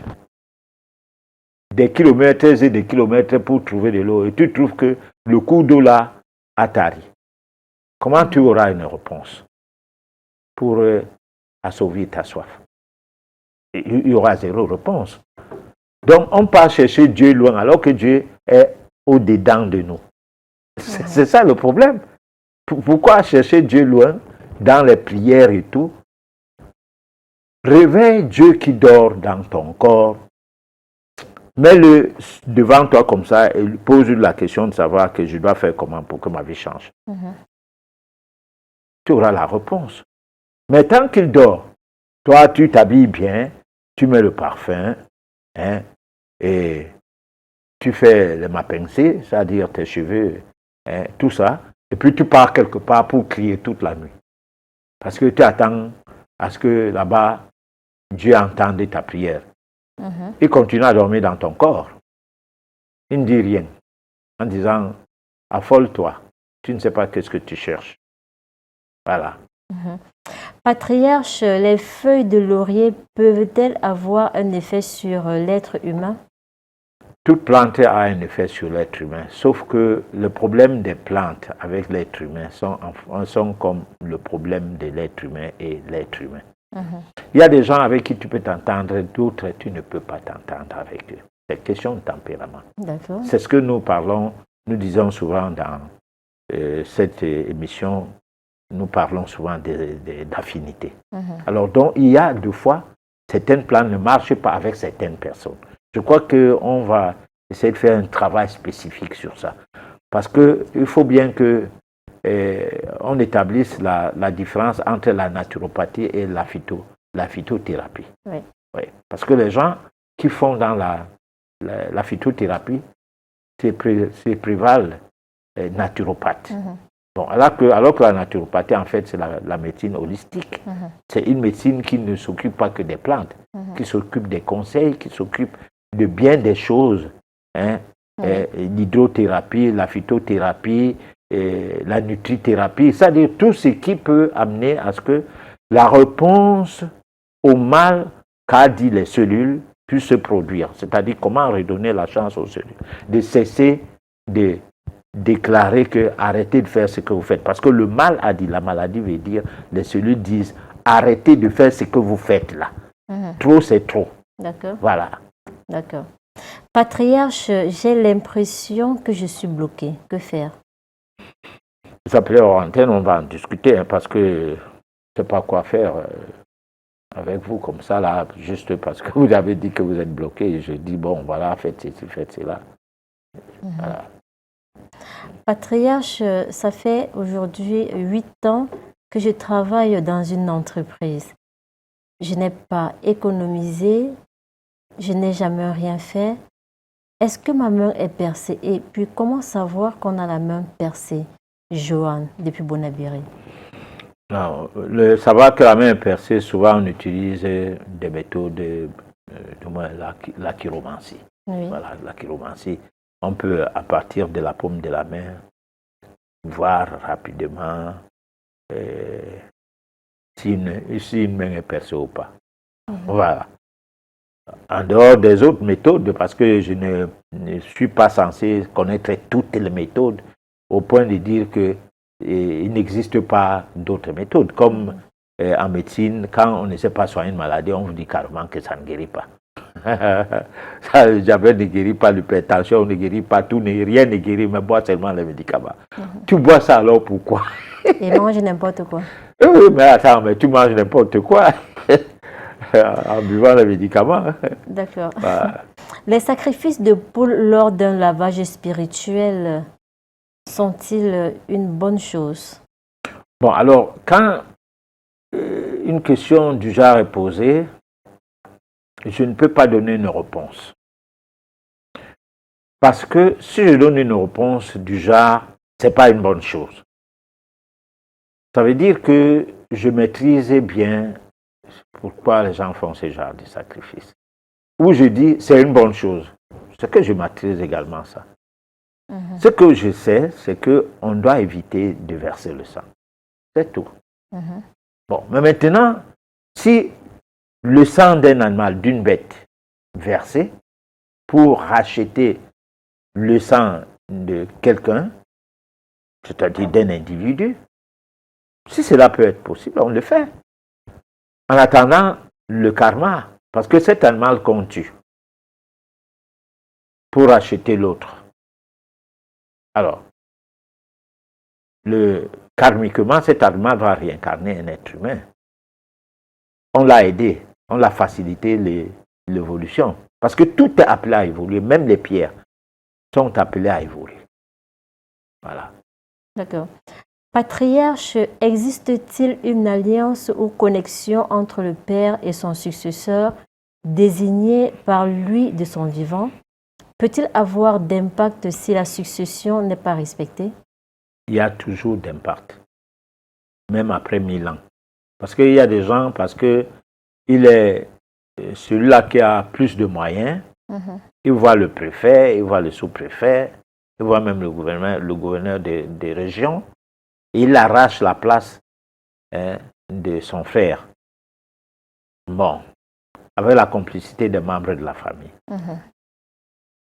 des kilomètres et des kilomètres pour trouver de l'eau. Et tu trouves que le cours d'eau là a tari. Comment tu auras une réponse pour assouvir ta soif? Il y aura zéro réponse. Donc, on part chercher Dieu loin alors que Dieu est au-dedans de nous. C'est ça le problème. Pourquoi chercher Dieu loin dans les prières et tout? Réveille Dieu qui dort dans ton corps. Mets-le devant toi comme ça et pose la question de savoir que je dois faire comment pour que ma vie change. Tu auras la réponse. Mais tant qu'il dort, toi, tu t'habilles bien, tu mets le parfum, hein, et tu fais le mapincé, c'est-à-dire tes cheveux, hein, tout ça, et puis tu pars quelque part pour crier toute la nuit. Parce que tu attends à ce que là-bas, Dieu entende ta prière. Il continue à dormir dans ton corps. Il ne dit rien. En disant, affole-toi, tu ne sais pas qu'est-ce que tu cherches. Voilà. Patriarche, les feuilles de laurier peuvent-elles avoir un effet sur l'être humain? Toute plante a un effet sur l'être humain, sauf que le problème des plantes avec l'être humain sont comme le problème de l'être humain et l'être humain. Il y a des gens avec qui tu peux t'entendre, d'autres tu ne peux pas t'entendre avec eux. C'est question de tempérament. C'est ce que nous disons souvent dans cette émission, nous parlons souvent d'affinité. Alors donc, il y a deux fois, certaines plantes ne marchent pas avec certaines personnes. Je crois qu'on va essayer de faire un travail spécifique sur ça. Parce qu'il faut bien que on établisse la différence entre la naturopathie et la phytothérapie. Oui. Parce que les gens qui font dans la phytothérapie, c'est prévalent naturopathes. Bon, alors que la naturopathie, en fait, c'est la médecine holistique. C'est une médecine qui ne s'occupe pas que des plantes, qui s'occupe des conseils, qui s'occupe de bien des choses. Hein. L'hydrothérapie, la phytothérapie, la nutrithérapie, c'est-à-dire tout ce qui peut amener à ce que la réponse au mal qu'a dit les cellules puisse se produire. C'est-à-dire comment redonner la chance aux cellules de cesser de déclarer que arrêtez de faire ce que vous faites. Parce que le mal a dit, la maladie veut dire, les cellules disent arrêtez de faire ce que vous faites là. Trop, c'est trop. D'accord. Voilà. D'accord. Patriarche, j'ai l'impression que je suis bloqué. Que faire? Vous appelez hors antenne, on va en discuter, hein, parce que je ne sais pas quoi faire avec vous comme ça, là, juste parce que vous avez dit que vous êtes bloqué. Je dis, bon, voilà, faites ceci, faites cela. Voilà. Patriarche, ça fait aujourd'hui 8 ans que je travaille dans une entreprise. Je n'ai pas économisé, je n'ai jamais rien fait. Est-ce que ma main est percée? Et puis, comment savoir qu'on a la main percée? Johan, depuis Bonabiri. Non, savoir que la main est percée, souvent on utilise des méthodes, du moins la chiromancie. Oui. Voilà, la chiromancie. On peut, à partir de la paume de la main, voir rapidement si une main est percée ou pas. Voilà. En dehors des autres méthodes, parce que je ne suis pas censé connaître toutes les méthodes, au point de dire qu'il n'existe pas d'autres méthodes. Comme en médecine, quand on ne sait pas soigner une maladie, on vous dit carrément que ça ne guérit pas. Le diabète ne guérit pas, l'hypertension ne guérit pas, rien ne guérit, mais bois seulement les médicaments. Tu bois ça alors pourquoi? Et mange n'importe quoi. Oui, mais attends, mais tu manges n'importe quoi en buvant les médicaments. D'accord. Les sacrifices de poules lors d'un lavage spirituel sont-ils une bonne chose? Bon, alors, quand une question du genre est posée, je ne peux pas donner une réponse. Parce que si je donne une réponse du genre, ce n'est pas une bonne chose. Ça veut dire que je maîtrisais bien pourquoi les gens font ce genre de sacrifice. Ou je dis, c'est une bonne chose. C'est que je maîtrise également ça. Ce que je sais, c'est qu'on doit éviter de verser le sang. C'est tout. Bon, mais maintenant, si le sang d'un animal, d'une bête, versé pour racheter le sang de quelqu'un, c'est-à-dire d'un individu, si cela peut être possible, on le fait. En attendant le karma, parce que cet animal qu'on tue pour racheter l'autre. Alors, karmiquement, cet animal va réincarner un être humain. On l'a aidé, on l'a facilité l'évolution. Parce que tout est appelé à évoluer, même les pierres sont appelées à évoluer. Voilà. D'accord. Patriarche, existe-t-il une alliance ou connexion entre le père et son successeur désigné par lui de son vivant? Peut-il avoir d'impact si la succession n'est pas respectée? Il y a toujours d'impact, même après 1000 ans. Parce qu'il y a des gens, parce que il est celui-là qui a plus de moyens, il voit le préfet, il voit le sous-préfet, il voit même le gouverneur des régions, et il arrache la place de son frère. Bon, avec la complicité des membres de la famille.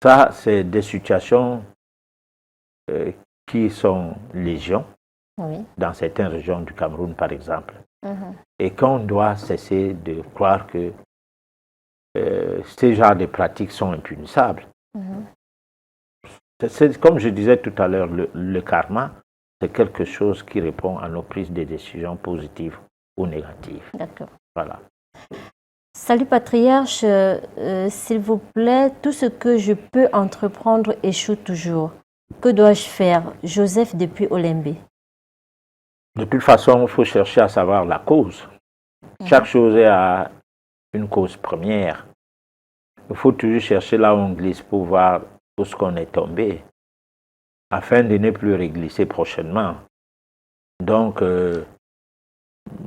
Ça, c'est des situations qui sont légion, dans certaines régions du Cameroun, par exemple. Et qu'on doit cesser de croire que ces genres de pratiques sont impunissables. C'est, comme je disais tout à l'heure, le karma, c'est quelque chose qui répond à nos prises de décisions positives ou négatives. D'accord. Voilà. Salut Patriarche, s'il vous plaît, tout ce que je peux entreprendre échoue toujours. Que dois-je faire? Joseph depuis Olembe. De toute façon, il faut chercher à savoir la cause. Chaque chose a une cause première. Il faut toujours chercher là où on glisse pour voir où est-ce qu'on est tombé, afin de ne plus réglisser prochainement. Donc,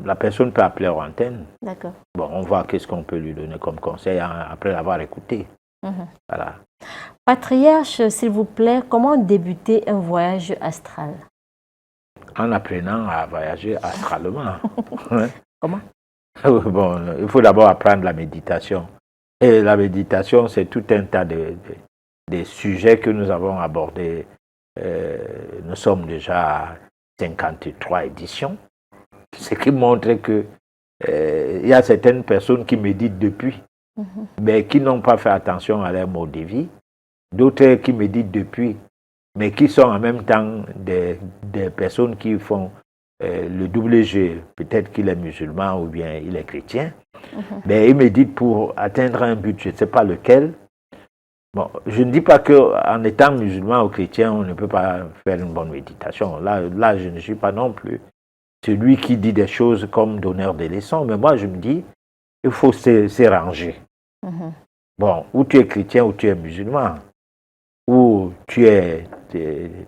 la personne peut appeler en antenne. D'accord. Bon, on voit qu'est-ce qu'on peut lui donner comme conseil après l'avoir écouté. Voilà. Patriarche, s'il vous plaît, comment débuter un voyage astral? En apprenant à voyager astralement. Comment? Bon, il faut d'abord apprendre la méditation. Et la méditation, c'est tout un tas de sujets que nous avons abordés. Nous sommes déjà à 53 éditions, ce qui montre que il y a certaines personnes qui méditent depuis, mais qui n'ont pas fait attention à leur mode de vie. D'autres qui méditent depuis, mais qui sont en même temps des personnes qui font le double jeu. Peut-être qu'il est musulman ou bien il est chrétien, mais il médite pour atteindre un but, je ne sais pas lequel. Bon, je ne dis pas qu'en étant musulman ou chrétien, on ne peut pas faire une bonne méditation. Là, je ne suis pas non plus celui qui dit des choses comme donneur de leçons, mais moi, je me dis, il faut se ranger. Bon, ou tu es chrétien ou tu es musulman, ou tu es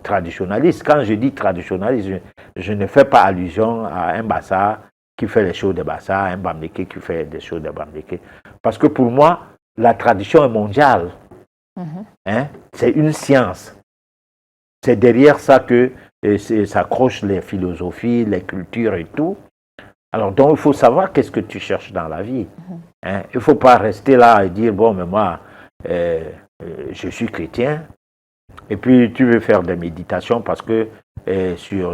traditionnaliste. Quand je dis traditionnaliste, je ne fais pas allusion à un Bassa qui fait les choses de Bassa, un Bamdeke qui fait des choses de Bamdeke. Parce que pour moi, la tradition est mondiale. C'est une science. C'est derrière ça que s'accrochent les philosophies, les cultures et tout. Alors donc il faut savoir qu'est-ce que tu cherches dans la vie. Il ne faut pas rester là et dire bon mais moi je suis chrétien et puis tu veux faire des méditations parce que sur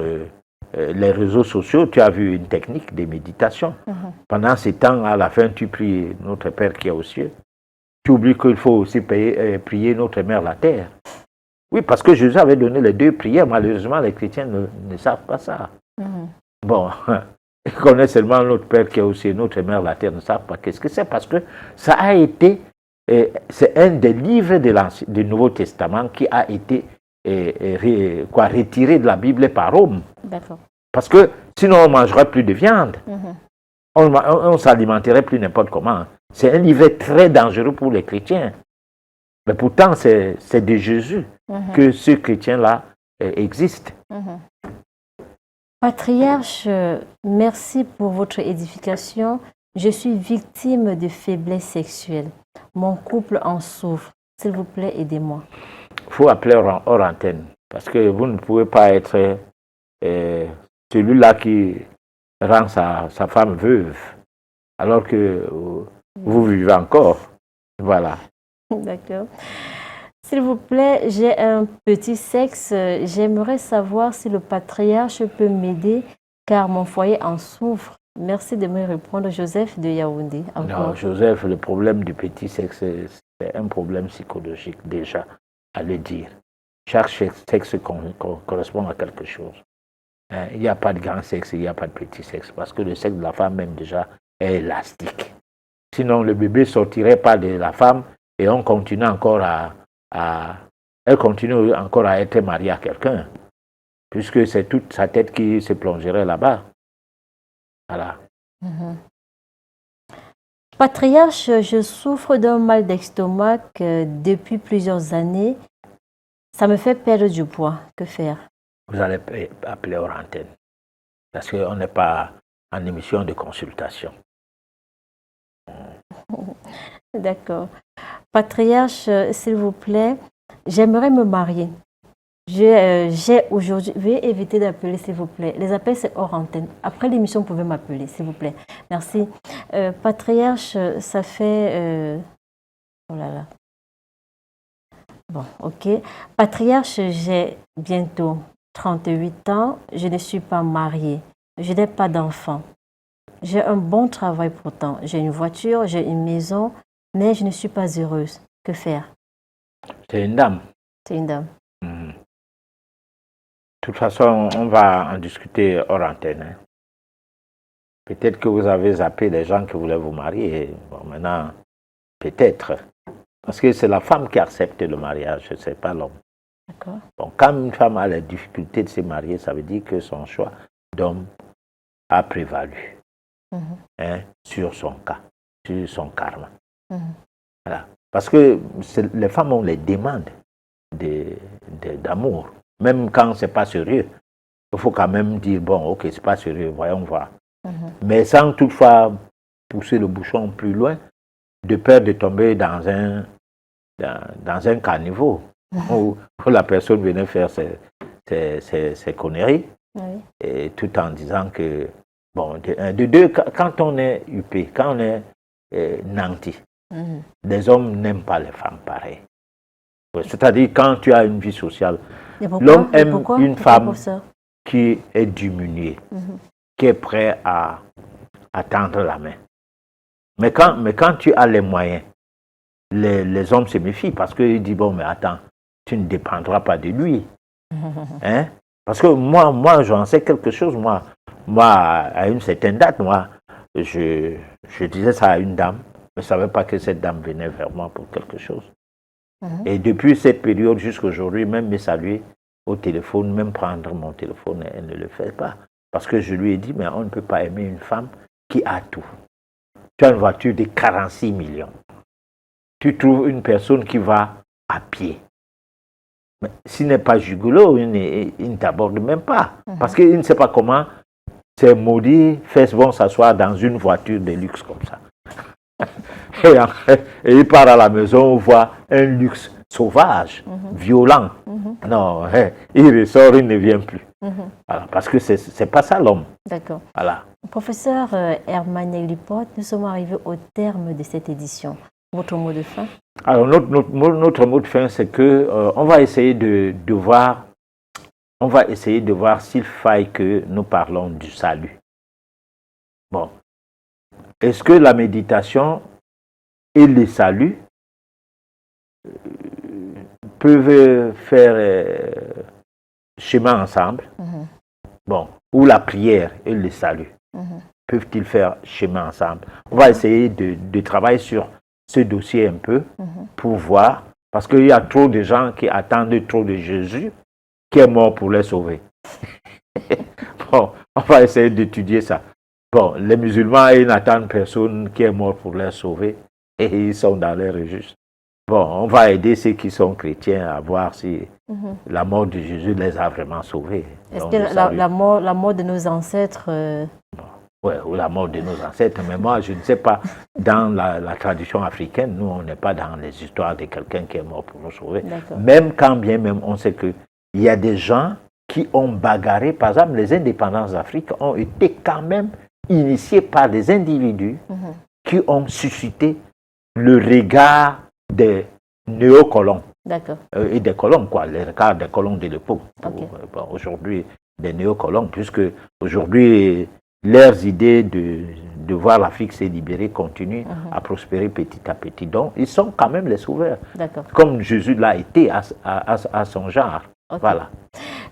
les réseaux sociaux tu as vu une technique de méditation. Pendant ces temps à la fin tu pries notre Père qui est aux cieux. Tu oublies qu'il faut aussi prier notre Mère la terre. Oui, parce que Jésus avait donné les deux prières. Malheureusement, les chrétiens ne savent pas ça. Bon, ils connaissent seulement notre Père qui est aussi notre Mère la terre, ne savent pas qu'est-ce que c'est. Parce que ça a été, c'est un des livres du Nouveau Testament qui a été retiré de la Bible par Rome. D'accord. Parce que sinon, on ne mangerait plus de viande. On ne s'alimenterait plus n'importe comment. C'est un livre très dangereux pour les chrétiens. Mais pourtant, c'est de Jésus que ce chrétien-là existe. Patriarche, merci pour votre édification. Je suis victime de faiblesse sexuelle. Mon couple en souffre. S'il vous plaît, aidez-moi. Il faut appeler hors antenne. Parce que vous ne pouvez pas être celui-là qui rend sa femme veuve. Alors que vous vivez encore. Voilà. D'accord. S'il vous plaît, j'ai un petit sexe. J'aimerais savoir si le patriarche peut m'aider car mon foyer en souffre. Merci de me répondre, Joseph de Yaoundé. Non, Joseph, le problème du petit sexe, c'est un problème psychologique déjà, à le dire. Chaque sexe correspond à quelque chose. Il n'y a pas de grand sexe, il n'y a pas de petit sexe, parce que le sexe de la femme même déjà est élastique. Sinon, le bébé ne sortirait pas de la femme et on continue encore elle continue encore à être mariée à quelqu'un, puisque c'est toute sa tête qui se plongerait là-bas. Voilà. Patriarche, je souffre d'un mal d'estomac depuis plusieurs années. Ça me fait perdre du poids. Que faire? Vous allez appeler hors antenne, parce qu'on n'est pas en émission de consultation. D'accord. Patriarche, s'il vous plaît, j'aimerais me marier. J'ai aujourd'hui... Veuillez éviter d'appeler, s'il vous plaît. Les appels, c'est hors antenne. Après l'émission, vous pouvez m'appeler, s'il vous plaît. Merci. Patriarche, ça fait... Oh là là. Bon, ok. Patriarche, j'ai bientôt 38 ans. Je ne suis pas mariée. Je n'ai pas d'enfant. J'ai un bon travail pourtant. J'ai une voiture, j'ai une maison, mais je ne suis pas heureuse. Que faire? C'est une dame. C'est une dame. De toute façon, on va en discuter hors antenne. Peut-être que vous avez zappé les gens qui voulaient vous marier. Bon, maintenant, peut-être. Parce que c'est la femme qui accepte le mariage, ce n'est pas l'homme. D'accord. Bon, quand une femme a la difficulté de se marier, ça veut dire que son choix d'homme a prévalu sur son cas, sur son karma. Voilà. Parce que les femmes ont les demandes d'amour, même quand ce n'est pas sérieux. il faut quand même dire, bon, ok, c'est pas sérieux, voyons voir. Mais sans toutefois pousser le bouchon plus loin, de peur de tomber dans un caniveau où la personne venait faire ses conneries, et tout en disant que, bon, de deux, quand on est huppé, quand on est nanti, les hommes n'aiment pas les femmes pareilles. C'est-à-dire, quand tu as une vie sociale, l'homme aime une femme qui est diminuée, qui est prête à tendre la main. Mais quand tu as les moyens, les hommes se méfient parce qu'ils disent, bon, mais attends, tu ne dépendras pas de lui. Hein? Parce que moi j'en sais quelque chose. Moi, à une certaine date, je disais ça à une dame, mais je ne savais pas que cette dame venait vers moi pour quelque chose. Et depuis cette période jusqu'à aujourd'hui, même me saluer au téléphone, même prendre mon téléphone, elle ne le fait pas. Parce que je lui ai dit, mais on ne peut pas aimer une femme qui a tout. Tu as une voiture de 46 millions. Tu trouves une personne qui va à pied. Mais s'il n'est pas gigolo, il ne t'aborde même pas. Parce qu'il ne sait pas comment ces maudits fesses vont s'asseoir dans une voiture de luxe comme ça. Et il part à la maison, on voit un luxe sauvage, violent. Non, il ressort, il ne vient plus. Voilà, parce que c'est pas ça l'homme. D'accord. Voilà. Professeur Herman Nelly-Pot, nous sommes arrivés au terme de cette édition. Votre mot de fin? Alors, notre mot de fin, c'est que on va essayer de voir s'il faille que nous parlons du salut. Bon. Est-ce que la méditation et le salut peuvent faire chemin ensemble? Bon. Ou la prière et le salut peuvent-ils faire chemin ensemble? On va essayer de travailler sur ce dossier un peu pour voir, parce qu'il y a trop de gens qui attendent trop de Jésus qui est mort pour les sauver. Bon, on va essayer d'étudier ça. Bon, les musulmans, ils n'attendent personne qui est mort pour les sauver et ils sont dans l'air juste. Bon, on va aider ceux qui sont chrétiens à voir si la mort de Jésus les a vraiment sauvés. Est-ce que la mort de nos ancêtres... Oui, ou la mort de nos ancêtres, mais moi, je ne sais pas, dans la tradition africaine, nous, on n'est pas dans les histoires de quelqu'un qui est mort pour nous sauver. Même quand bien même, on sait qu'il y a des gens qui ont bagarré, par exemple, les indépendances d'Afrique ont été quand même initiés par des individus qui ont suscité le regard des néocolons. Et des colons, quoi, le regard des colons de l'époque. Bon, aujourd'hui, des néocolons, puisque aujourd'hui, leurs idées de voir l'Afrique se libérer continuent à prospérer petit à petit. Donc, ils sont quand même les sauveurs. Comme Jésus l'a été à son genre. Voilà.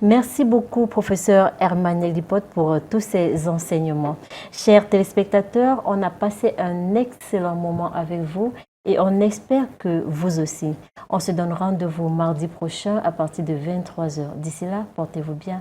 Merci beaucoup, professeur Herman Nelly-Pot, pour tous ces enseignements. Chers téléspectateurs, on a passé un excellent moment avec vous et on espère que vous aussi. On se donne rendez-vous mardi prochain à partir de 23h. D'ici là, portez-vous bien.